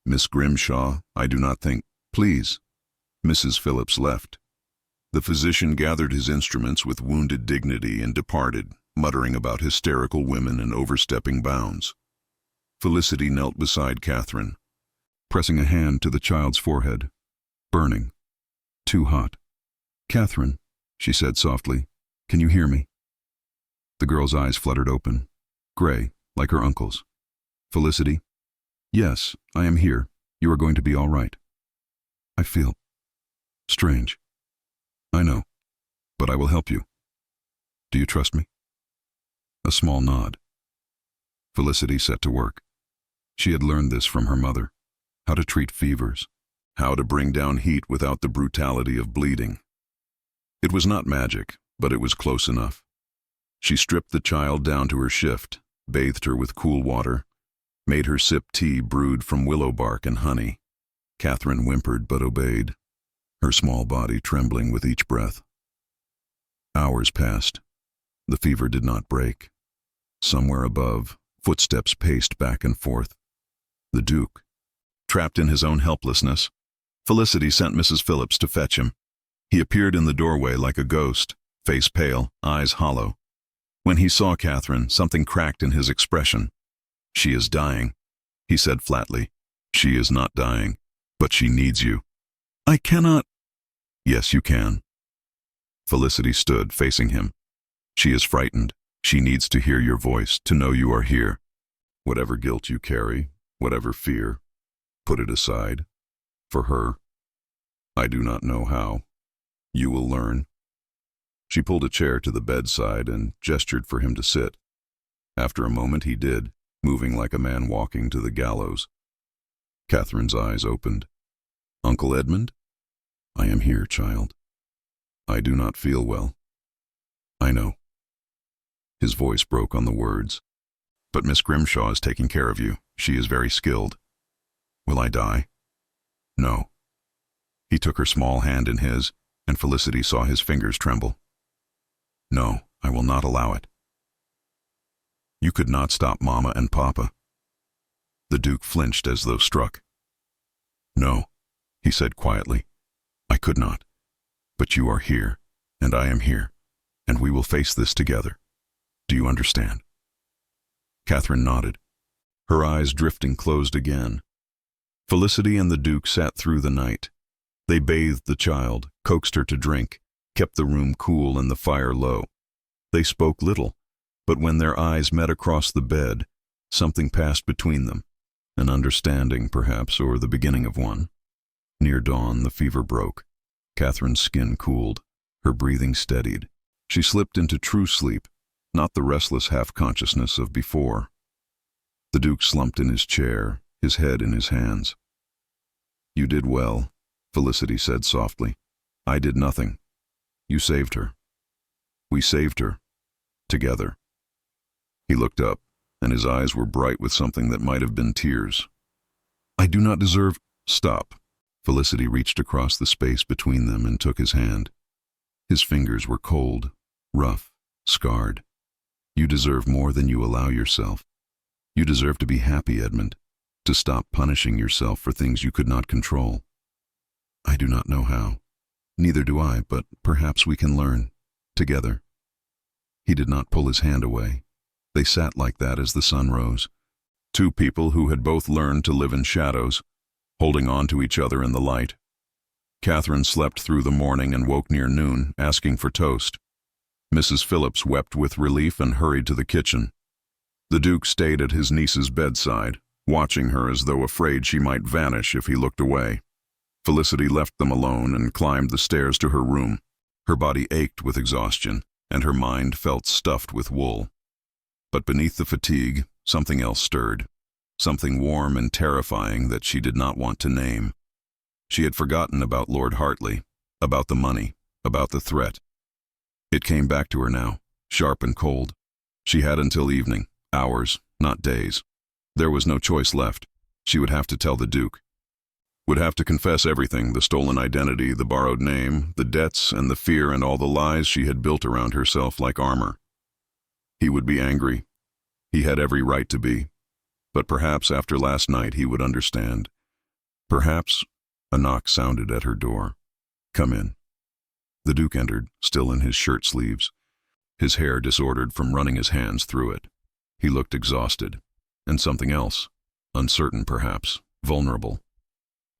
"Miss Grimshaw, I do not think—" "Please." Mrs. Phillips left. The physician gathered his instruments with wounded dignity and departed, muttering about hysterical women and overstepping bounds. Felicity knelt beside Catherine, pressing a hand to the child's forehead. Burning. Too hot. "Catherine," she said softly, "can you hear me?" The girl's eyes fluttered open, gray, like her uncle's. Felicity? Yes, I am here. You are going to be all right. I feel strange. I know, but I will help you. Do you trust me? A small nod. Felicity set to work. She had learned this from her mother, how to treat fevers, how to bring down heat without the brutality of bleeding. It was not magic, but it was close enough. She stripped the child down to her shift, bathed her with cool water, made her sip tea brewed from willow bark and honey. Catherine whimpered but obeyed, her small body trembling with each breath. Hours passed. The fever did not break. Somewhere above, footsteps paced back and forth. The Duke. Trapped in his own helplessness, Felicity sent Mrs. Phillips to fetch him. He appeared in the doorway like a ghost, face pale, eyes hollow. When he saw Catherine, something cracked in his expression. She is dying, he said flatly. She is not dying, but she needs you. I cannot. Yes, you can. Felicity stood, facing him. She is frightened. She needs to hear your voice, to know you are here. Whatever guilt you carry, whatever fear, put it aside. For her. I do not know how. You will learn. She pulled a chair to the bedside and gestured for him to sit. After a moment he did, moving like a man walking to the gallows. Catherine's eyes opened. Uncle Edmund? I am here, child. I do not feel well. I know. His voice broke on the words. But Miss Grimshaw is taking care of you. She is very skilled. Will I die? No. He took her small hand in his, and Felicity saw his fingers tremble. No, I will not allow it. You could not stop Mama and Papa. The Duke flinched as though struck. No, he said quietly. I could not. But you are here, and I am here, and we will face this together. Do you understand? Catherine nodded. Her eyes drifting closed again. Felicity and the Duke sat through the night. They bathed the child, coaxed her to drink, kept the room cool and the fire low. They spoke little, but when their eyes met across the bed, something passed between them, an understanding perhaps, or the beginning of one. Near dawn, the fever broke. Catherine's skin cooled, her breathing steadied. She slipped into true sleep, not the restless half-consciousness of before. The Duke slumped in his chair, his head in his hands. You did well, Felicity said softly. I did nothing. You saved her. We saved her. Together. He looked up, and his eyes were bright with something that might have been tears. I do not deserve— Stop. Felicity reached across the space between them and took his hand. His fingers were cold, rough, scarred. You deserve more than you allow yourself. You deserve to be happy, Edmund, to stop punishing yourself for things you could not control. I do not know how. Neither do I, but perhaps we can learn. Together. He did not pull his hand away. They sat like that as the sun rose. Two people who had both learned to live in shadows, holding on to each other in the light. Catherine slept through the morning and woke near noon, asking for toast. Mrs. Phillips wept with relief and hurried to the kitchen. The Duke stayed at his niece's bedside, watching her as though afraid she might vanish if he looked away. Felicity left them alone and climbed the stairs to her room. Her body ached with exhaustion, and her mind felt stuffed with wool. But beneath the fatigue, something else stirred, something warm and terrifying that she did not want to name. She had forgotten about Lord Hartley, about the money, about the threat. It came back to her now, sharp and cold. She had until evening, hours, not days. There was no choice left. She would have to tell the Duke. Would have to confess everything, the stolen identity, the borrowed name, the debts and the fear and all the lies she had built around herself like armor. He would be angry. He had every right to be. But perhaps after last night he would understand. Perhaps— A knock sounded at her door. Come in. The Duke entered, still in his shirt sleeves, his hair disordered from running his hands through it. He looked exhausted, and something else, uncertain perhaps, vulnerable.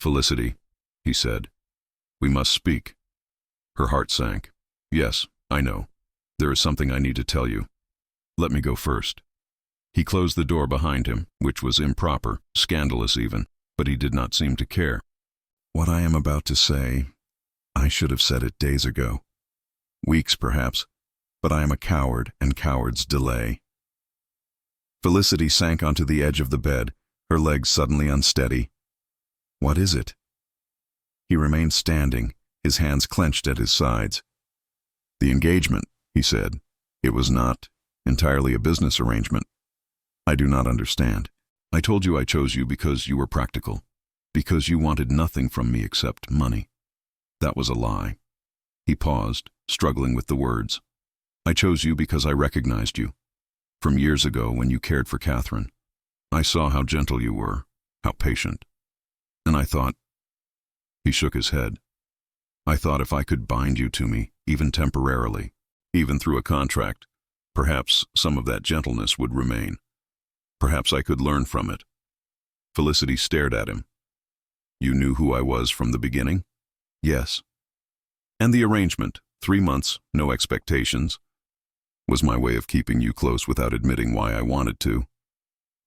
Felicity, he said, we must speak. Her heart sank. Yes, I know. There is something I need to tell you. Let me go first." He closed the door behind him, which was improper, scandalous even, but he did not seem to care. "What I am about to say, I should have said it days ago. Weeks, perhaps, but I am a coward, and cowards delay." Felicity sank onto the edge of the bed, her legs suddenly unsteady. "What is it?" He remained standing, his hands clenched at his sides. "The engagement," he said. "It was not entirely a business arrangement. I do not understand. I told you I chose you because you were practical, because you wanted nothing from me except money. That was a lie." He paused, struggling with the words. "I chose you because I recognized you. From years ago when you cared for Catherine, I saw how gentle you were, how patient. And I thought—" He shook his head. "I thought if I could bind you to me, even temporarily, even through a contract, perhaps some of that gentleness would remain. Perhaps I could learn from it." Felicity stared at him. "You knew who I was from the beginning?" "Yes." "And the arrangement, 3 months, no expectations, was my way of keeping you close without admitting why I wanted to."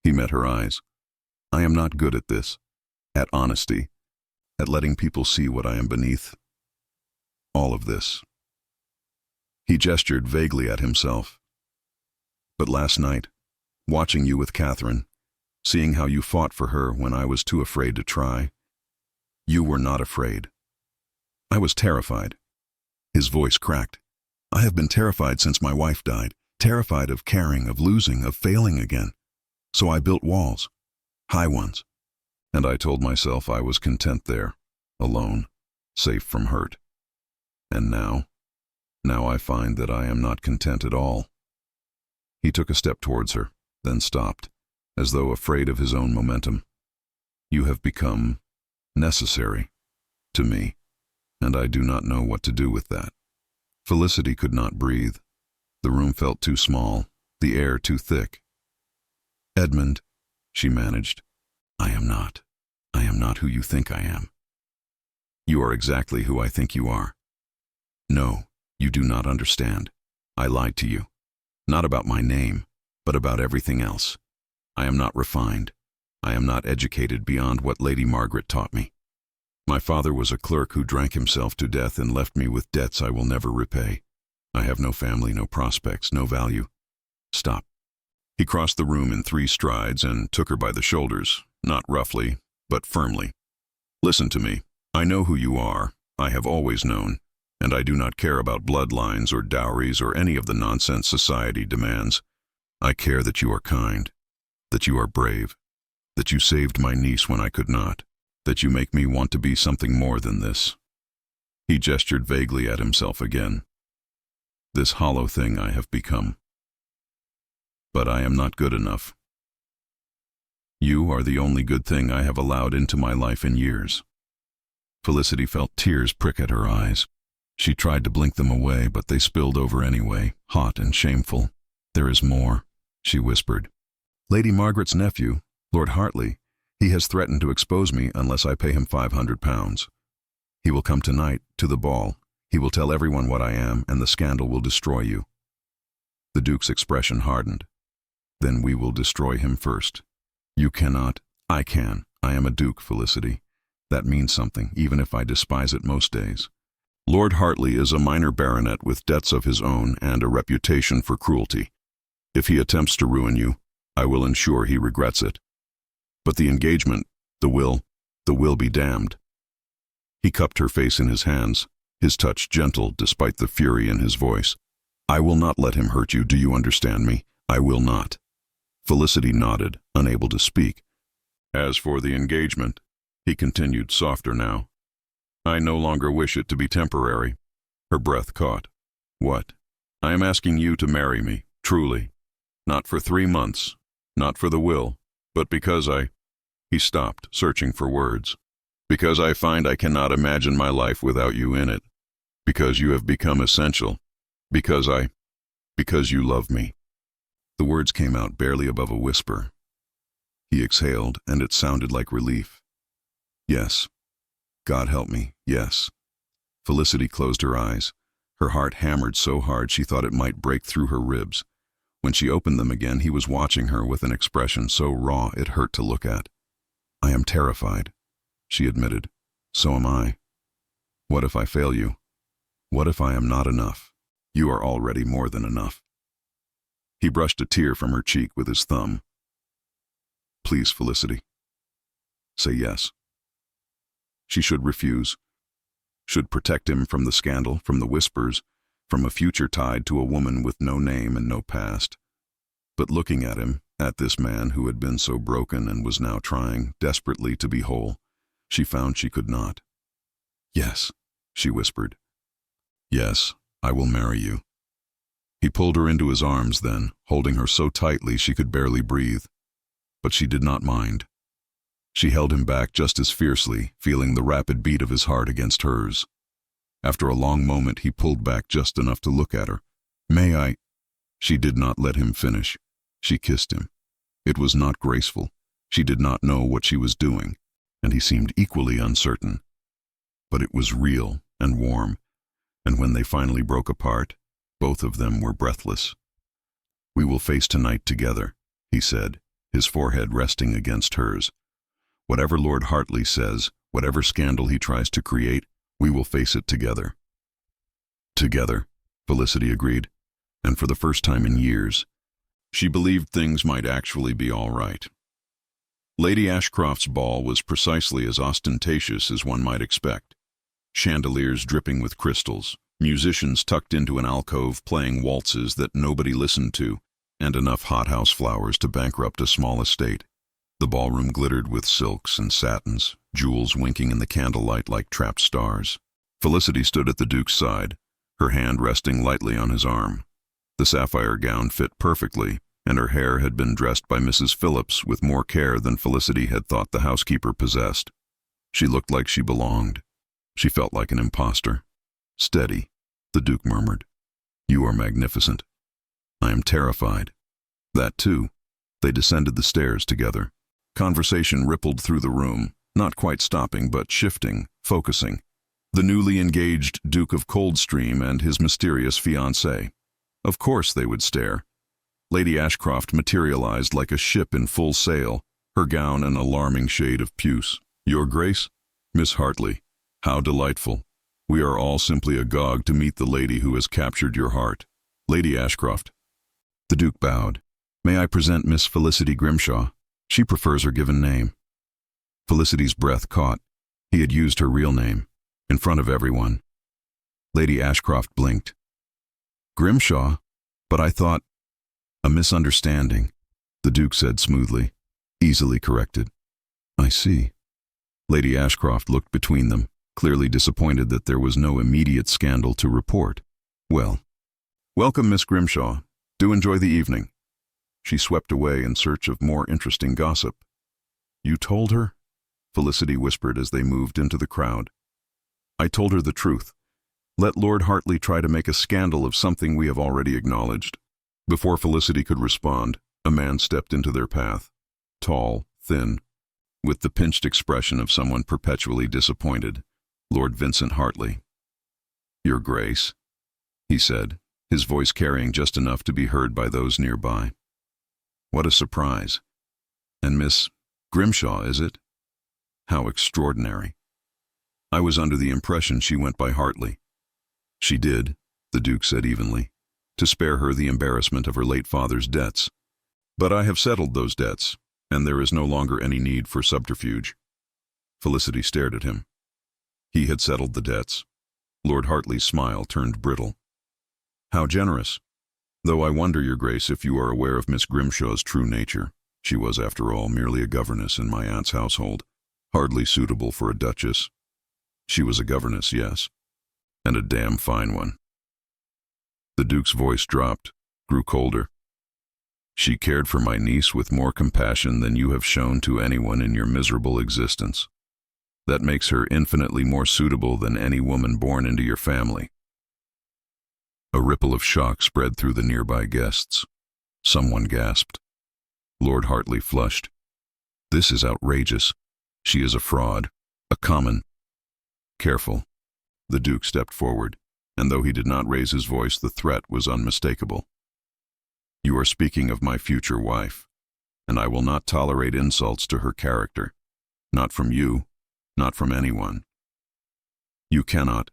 He met her eyes. "I am not good at this, at honesty, at letting people see what I am beneath. All of this." He gestured vaguely at himself. "But last night, watching you with Catherine, seeing how you fought for her when I was too afraid to try, you were not afraid. I was terrified." His voice cracked. "I have been terrified since my wife died, terrified of caring, of losing, of failing again. So I built walls, high ones, and I told myself I was content there, alone, safe from hurt. And now I find that I am not content at all." He took a step towards her, then stopped, as though afraid of his own momentum. "You have become necessary to me, and I do not know what to do with that." Felicity could not breathe. The room felt too small, the air too thick. "Edmund," she managed, I am not who you think I am." "You are exactly who I think you are." "No, you do not understand. I lied to you. Not about my name, but about everything else. I am not refined. I am not educated beyond what Lady Margaret taught me. My father was a clerk who drank himself to death and left me with debts I will never repay. I have no family, no prospects, no value." "Stop." He crossed the room in 3 strides and took her by the shoulders, not roughly, but firmly. "Listen to me. I know who you are. I have always known. And I do not care about bloodlines or dowries or any of the nonsense society demands. I care that you are kind, that you are brave, that you saved my niece when I could not, that you make me want to be something more than this." He gestured vaguely at himself again. "This hollow thing I have become. But I am not good enough. You are the only good thing I have allowed into my life in years." Felicity felt tears prick at her eyes. She tried to blink them away, but they spilled over anyway, hot and shameful. "There is more," she whispered. "Lady Margaret's nephew, Lord Hartley, he has threatened to expose me unless I pay him £500. He will come tonight, to the ball. He will tell everyone what I am, and the scandal will destroy you." The Duke's expression hardened. "Then we will destroy him first." "You cannot." "I can. I am a duke, Felicity. That means something, even if I despise it most days. Lord Hartley is a minor baronet with debts of his own and a reputation for cruelty. If he attempts to ruin you, I will ensure he regrets it. But the engagement, the will be damned." He cupped her face in his hands, his touch gentle despite the fury in his voice. "I will not let him hurt you, do you understand me? I will not." Felicity nodded, unable to speak. "As for the engagement," he continued, softer now, "I no longer wish it to be temporary." Her breath caught. "What?" "I am asking you to marry me, truly. Not for 3 months, not for the will, but because I—" He stopped, searching for words. "Because I find I cannot imagine my life without you in it. Because you have become essential. Because you love me." The words came out barely above a whisper. He exhaled, and it sounded like relief. "Yes. God help me, yes." Felicity closed her eyes. Her heart hammered so hard she thought it might break through her ribs. When she opened them again, he was watching her with an expression so raw it hurt to look at. "I am terrified," she admitted. "So am I. What if I fail you? What if I am not enough? You are already more than enough." He brushed a tear from her cheek with his thumb. "Please, Felicity. Say yes." She should refuse. Should protect him from the scandal, from the whispers, from a future tied to a woman with no name and no past. But looking at him, at this man who had been so broken and was now trying desperately to be whole, she found she could not. "Yes," she whispered. "Yes, I will marry you." He pulled her into his arms then, holding her so tightly she could barely breathe. But she did not mind. She held him back just as fiercely, feeling the rapid beat of his heart against hers. After a long moment, he pulled back just enough to look at her. "May I?" She did not let him finish. She kissed him. It was not graceful. She did not know what she was doing, and he seemed equally uncertain. But it was real and warm, and when they finally broke apart, both of them were breathless. "We will face tonight together," he said, his forehead resting against hers. "Whatever Lord Hartley says, whatever scandal he tries to create, we will face it together." "Together," Felicity agreed, and for the first time in years, she believed things might actually be all right. Lady Ashcroft's ball was precisely as ostentatious as one might expect. Chandeliers dripping with crystals, musicians tucked into an alcove playing waltzes that nobody listened to, and enough hothouse flowers to bankrupt a small estate. The ballroom glittered with silks and satins, jewels winking in the candlelight like trapped stars. Felicity stood at the Duke's side, her hand resting lightly on his arm. The sapphire gown fit perfectly, and her hair had been dressed by Mrs. Phillips with more care than Felicity had thought the housekeeper possessed. She looked like she belonged. She felt like an impostor. "Steady," the Duke murmured. "You are magnificent." "I am terrified." "That too." They descended the stairs together. Conversation rippled through the room, not quite stopping but shifting, focusing. The newly engaged Duke of Coldstream and his mysterious fiancée. Of course they would stare. Lady Ashcroft materialized like a ship in full sail, her gown an alarming shade of puce. "Your Grace?" "Miss Hartley. How delightful. We are all simply agog to meet the lady who has captured your heart. Lady Ashcroft." The Duke bowed. "May I present Miss Felicity Grimshaw? She prefers her given name." Felicity's breath caught. He had used her real name, in front of everyone. Lady Ashcroft blinked. "Grimshaw? But I thought—" "A misunderstanding," the Duke said smoothly, easily corrected. "I see." Lady Ashcroft looked between them, clearly disappointed that there was no immediate scandal to report. "Well, welcome, Miss Grimshaw. Do enjoy the evening." She swept away in search of more interesting gossip. "You told her?" Felicity whispered as they moved into the crowd. "I told her the truth. Let Lord Hartley try to make a scandal of something we have already acknowledged." Before Felicity could respond, a man stepped into their path. Tall, thin, with the pinched expression of someone perpetually disappointed. Lord Vincent Hartley. "Your Grace," he said, his voice carrying just enough to be heard by those nearby. "What a surprise. And Miss Grimshaw, is it? How extraordinary. I was under the impression she went by Hartley." "She did," the Duke said evenly, "to spare her the embarrassment of her late father's debts. But I have settled those debts, and there is no longer any need for subterfuge." Felicity stared at him. He had settled the debts. Lord Hartley's smile turned brittle. "How generous. Though I wonder, Your Grace, if you are aware of Miss Grimshaw's true nature. She was, after all, merely a governess in my aunt's household, hardly suitable for a duchess. She was a governess, yes, and a damn fine one." The Duke's voice dropped, grew colder. "She cared for my niece with more compassion than you have shown to anyone in your miserable existence. That makes her infinitely more suitable than any woman born into your family." A ripple of shock spread through the nearby guests. Someone gasped. Lord Hartley flushed. "This is outrageous. She is a fraud, a common—" "Careful." The Duke stepped forward, and though he did not raise his voice, the threat was unmistakable. You are speaking of my future wife, and I will not tolerate insults to her character. Not from you, not from anyone. You cannot.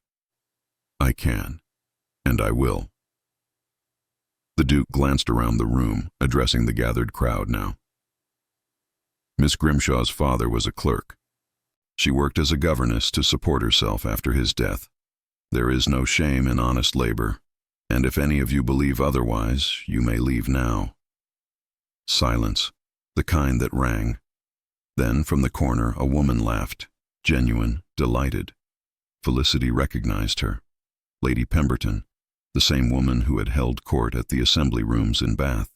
I can, and I will." The Duke glanced around the room, addressing the gathered crowd now. Miss Grimshaw's father was a clerk. She worked as a governess to support herself after his death. There is no shame in honest labor, and if any of you believe otherwise, you may leave now. Silence, the kind that rang. Then, from the corner, a woman laughed, genuine, delighted. Felicity recognized her. Lady Pemberton, the same woman who had held court at the assembly rooms in Bath.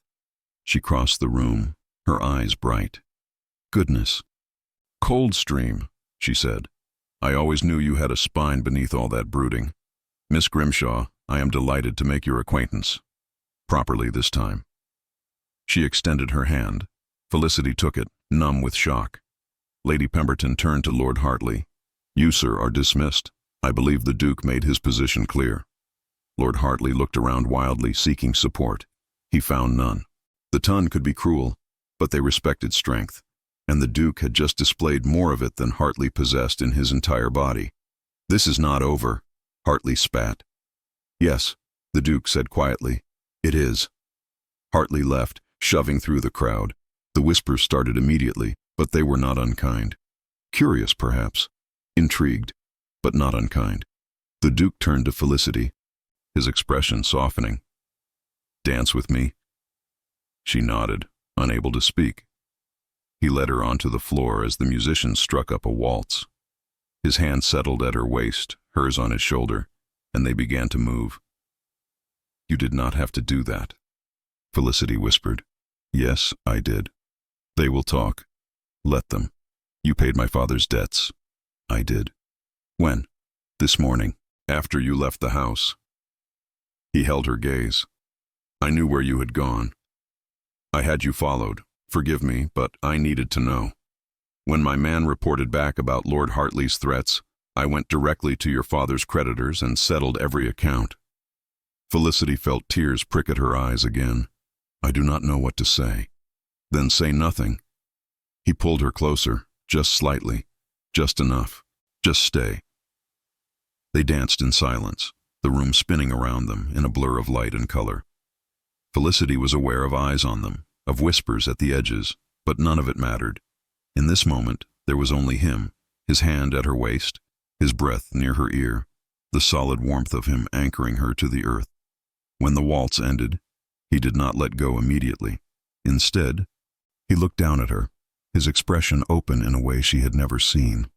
She crossed the room, her eyes bright. "Goodness. Coldstream," she said. "I always knew you had a spine beneath all that brooding. Miss Grimshaw, I am delighted to make your acquaintance. Properly this time." She extended her hand. Felicity took it, numb with shock. Lady Pemberton turned to Lord Hartley. "You, sir, are dismissed. I believe the Duke made his position clear." Lord Hartley looked around wildly, seeking support. He found none. The ton could be cruel, but they respected strength, and the Duke had just displayed more of it than Hartley possessed in his entire body. "This is not over," Hartley spat. "Yes," the Duke said quietly. "It is." Hartley left, shoving through the crowd. The whispers started immediately, but they were not unkind. Curious, perhaps. Intrigued, but not unkind. The Duke turned to Felicity, his expression softening. "Dance with me?" She nodded, unable to speak. He led her onto the floor as the musicians struck up a waltz. His hand settled at her waist, hers on his shoulder, and they began to move. "You did not have to do that," Felicity whispered. "Yes, I did. They will talk. Let them. You paid my father's debts." "I did." "When?" "This morning, after you left the house." He held her gaze. "I knew where you had gone. I had you followed. Forgive me, but I needed to know. When my man reported back about Lord Hartley's threats, I went directly to your father's creditors and settled every account." Felicity felt tears prick at her eyes again. "I do not know what to say." "Then say nothing." He pulled her closer, just slightly, just enough. "Just stay." They danced in silence, the room spinning around them in a blur of light and color. Felicity was aware of eyes on them, of whispers at the edges, but none of it mattered. In this moment, there was only him, his hand at her waist, his breath near her ear, the solid warmth of him anchoring her to the earth. When the waltz ended, he did not let go immediately. Instead, he looked down at her, his expression open in a way she had never seen.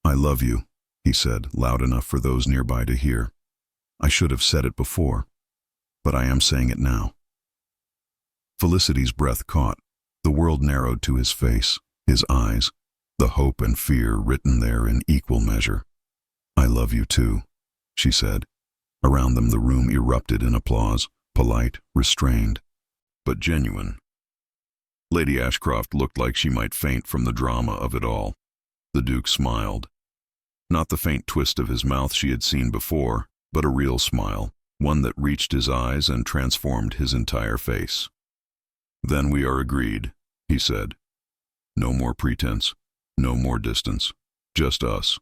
"I love you," he said, loud enough for those nearby to hear. "I should have said it before, but I am saying it now." Felicity's breath caught. The world narrowed to his face, his eyes, the hope and fear written there in equal measure. "I love you too," she said. Around them the room erupted in applause, polite, restrained, but genuine. Lady Ashcroft looked like she might faint from the drama of it all. The Duke smiled. Not the faint twist of his mouth she had seen before, but a real smile, one that reached his eyes and transformed his entire face. "Then we are agreed," he said. "No more pretense, no more distance. Just us."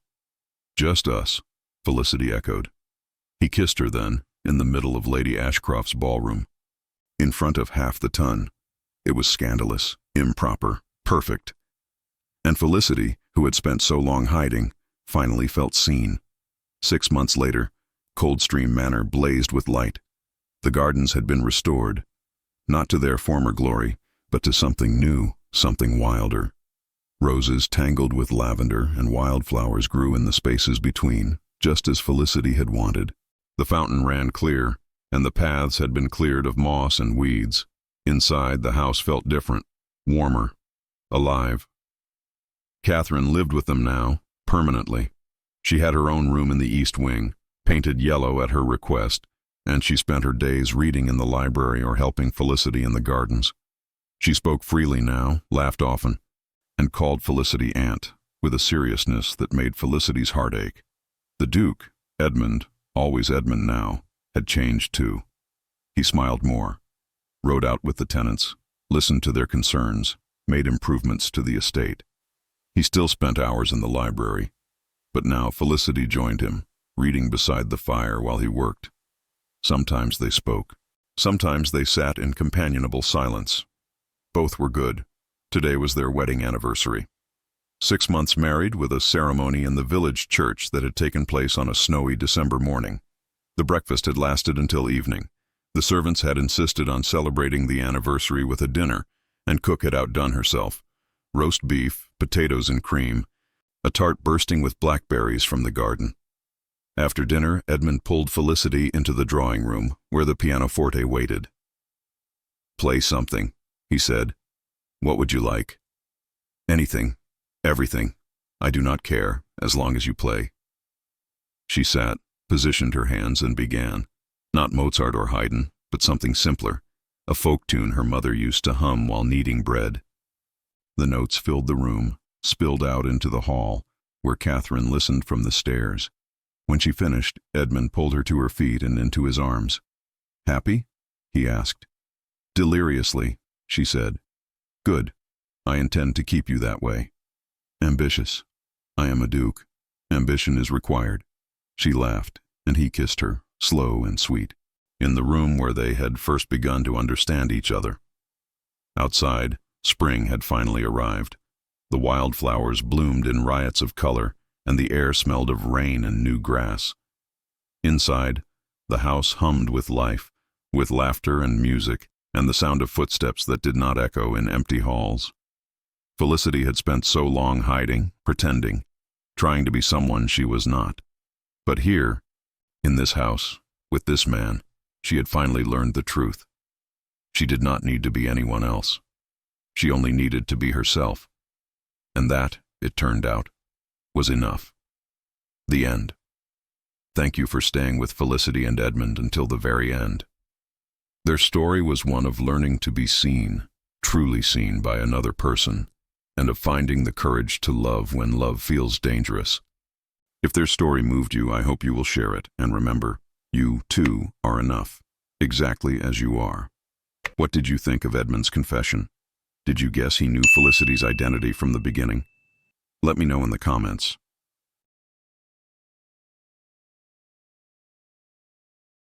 "Just us," Felicity echoed. He kissed her then, in the middle of Lady Ashcroft's ballroom. In front of half the ton. It was scandalous, improper, perfect. And Felicity, who had spent so long hiding, finally felt seen. 6 months later, Coldstream Manor blazed with light. The gardens had been restored, not to their former glory, but to something new, something wilder. Roses tangled with lavender and wildflowers grew in the spaces between, just as Felicity had wanted. The fountain ran clear, and the paths had been cleared of moss and weeds. Inside, the house felt different, warmer, alive. Catherine lived with them now, permanently. She had her own room in the east wing, painted yellow at her request, and she spent her days reading in the library or helping Felicity in the gardens. She spoke freely now, laughed often, and called Felicity Aunt, with a seriousness that made Felicity's heart ache. The Duke, Edmund, always Edmund now, had changed too. He smiled more. rode out with the tenants, listened to their concerns, made improvements to the estate. He still spent hours in the library, but now Felicity joined him, reading beside the fire while he worked. Sometimes they spoke. Sometimes they sat in companionable silence. Both were good. Today was their wedding anniversary. 6 months married, with a ceremony in the village church that had taken place on a snowy December morning. The breakfast had lasted until evening. The servants had insisted on celebrating the anniversary with a dinner, and cook had outdone herself. Roast beef, potatoes and cream, a tart bursting with blackberries from the garden. After dinner, Edmund pulled Felicity into the drawing room, where the pianoforte waited. "Play something," he said. "What would you like?" "Anything, everything. I do not care, as long as you play." She sat, positioned her hands, and began. Not Mozart or Haydn, but something simpler, a folk tune her mother used to hum while kneading bread. The notes filled the room, spilled out into the hall, where Catherine listened from the stairs. When she finished, Edmund pulled her to her feet and into his arms. "Happy?" he asked. "Deliriously," she said. "Good. I intend to keep you that way." "Ambitious? I am a duke. Ambition is required." She laughed, and he kissed her, slow and sweet, in the room where they had first begun to understand each other. Outside, spring had finally arrived. The wildflowers bloomed in riots of color, and the air smelled of rain and new grass. Inside, the house hummed with life, with laughter and music, and the sound of footsteps that did not echo in empty halls. Felicity had spent so long hiding, pretending, trying to be someone she was not. But here, in this house, with this man, she had finally learned the truth. She did not need to be anyone else. She only needed to be herself. And that, it turned out, was enough. The end. Thank you for staying with Felicity and Edmund until the very end. Their story was one of learning to be seen, truly seen by another person, and of finding the courage to love when love feels dangerous. If their story moved you, I hope you will share it, and remember, you, too, are enough, exactly as you are. What did you think of Edmund's confession? Did you guess he knew Felicity's identity from the beginning? Let me know in the comments.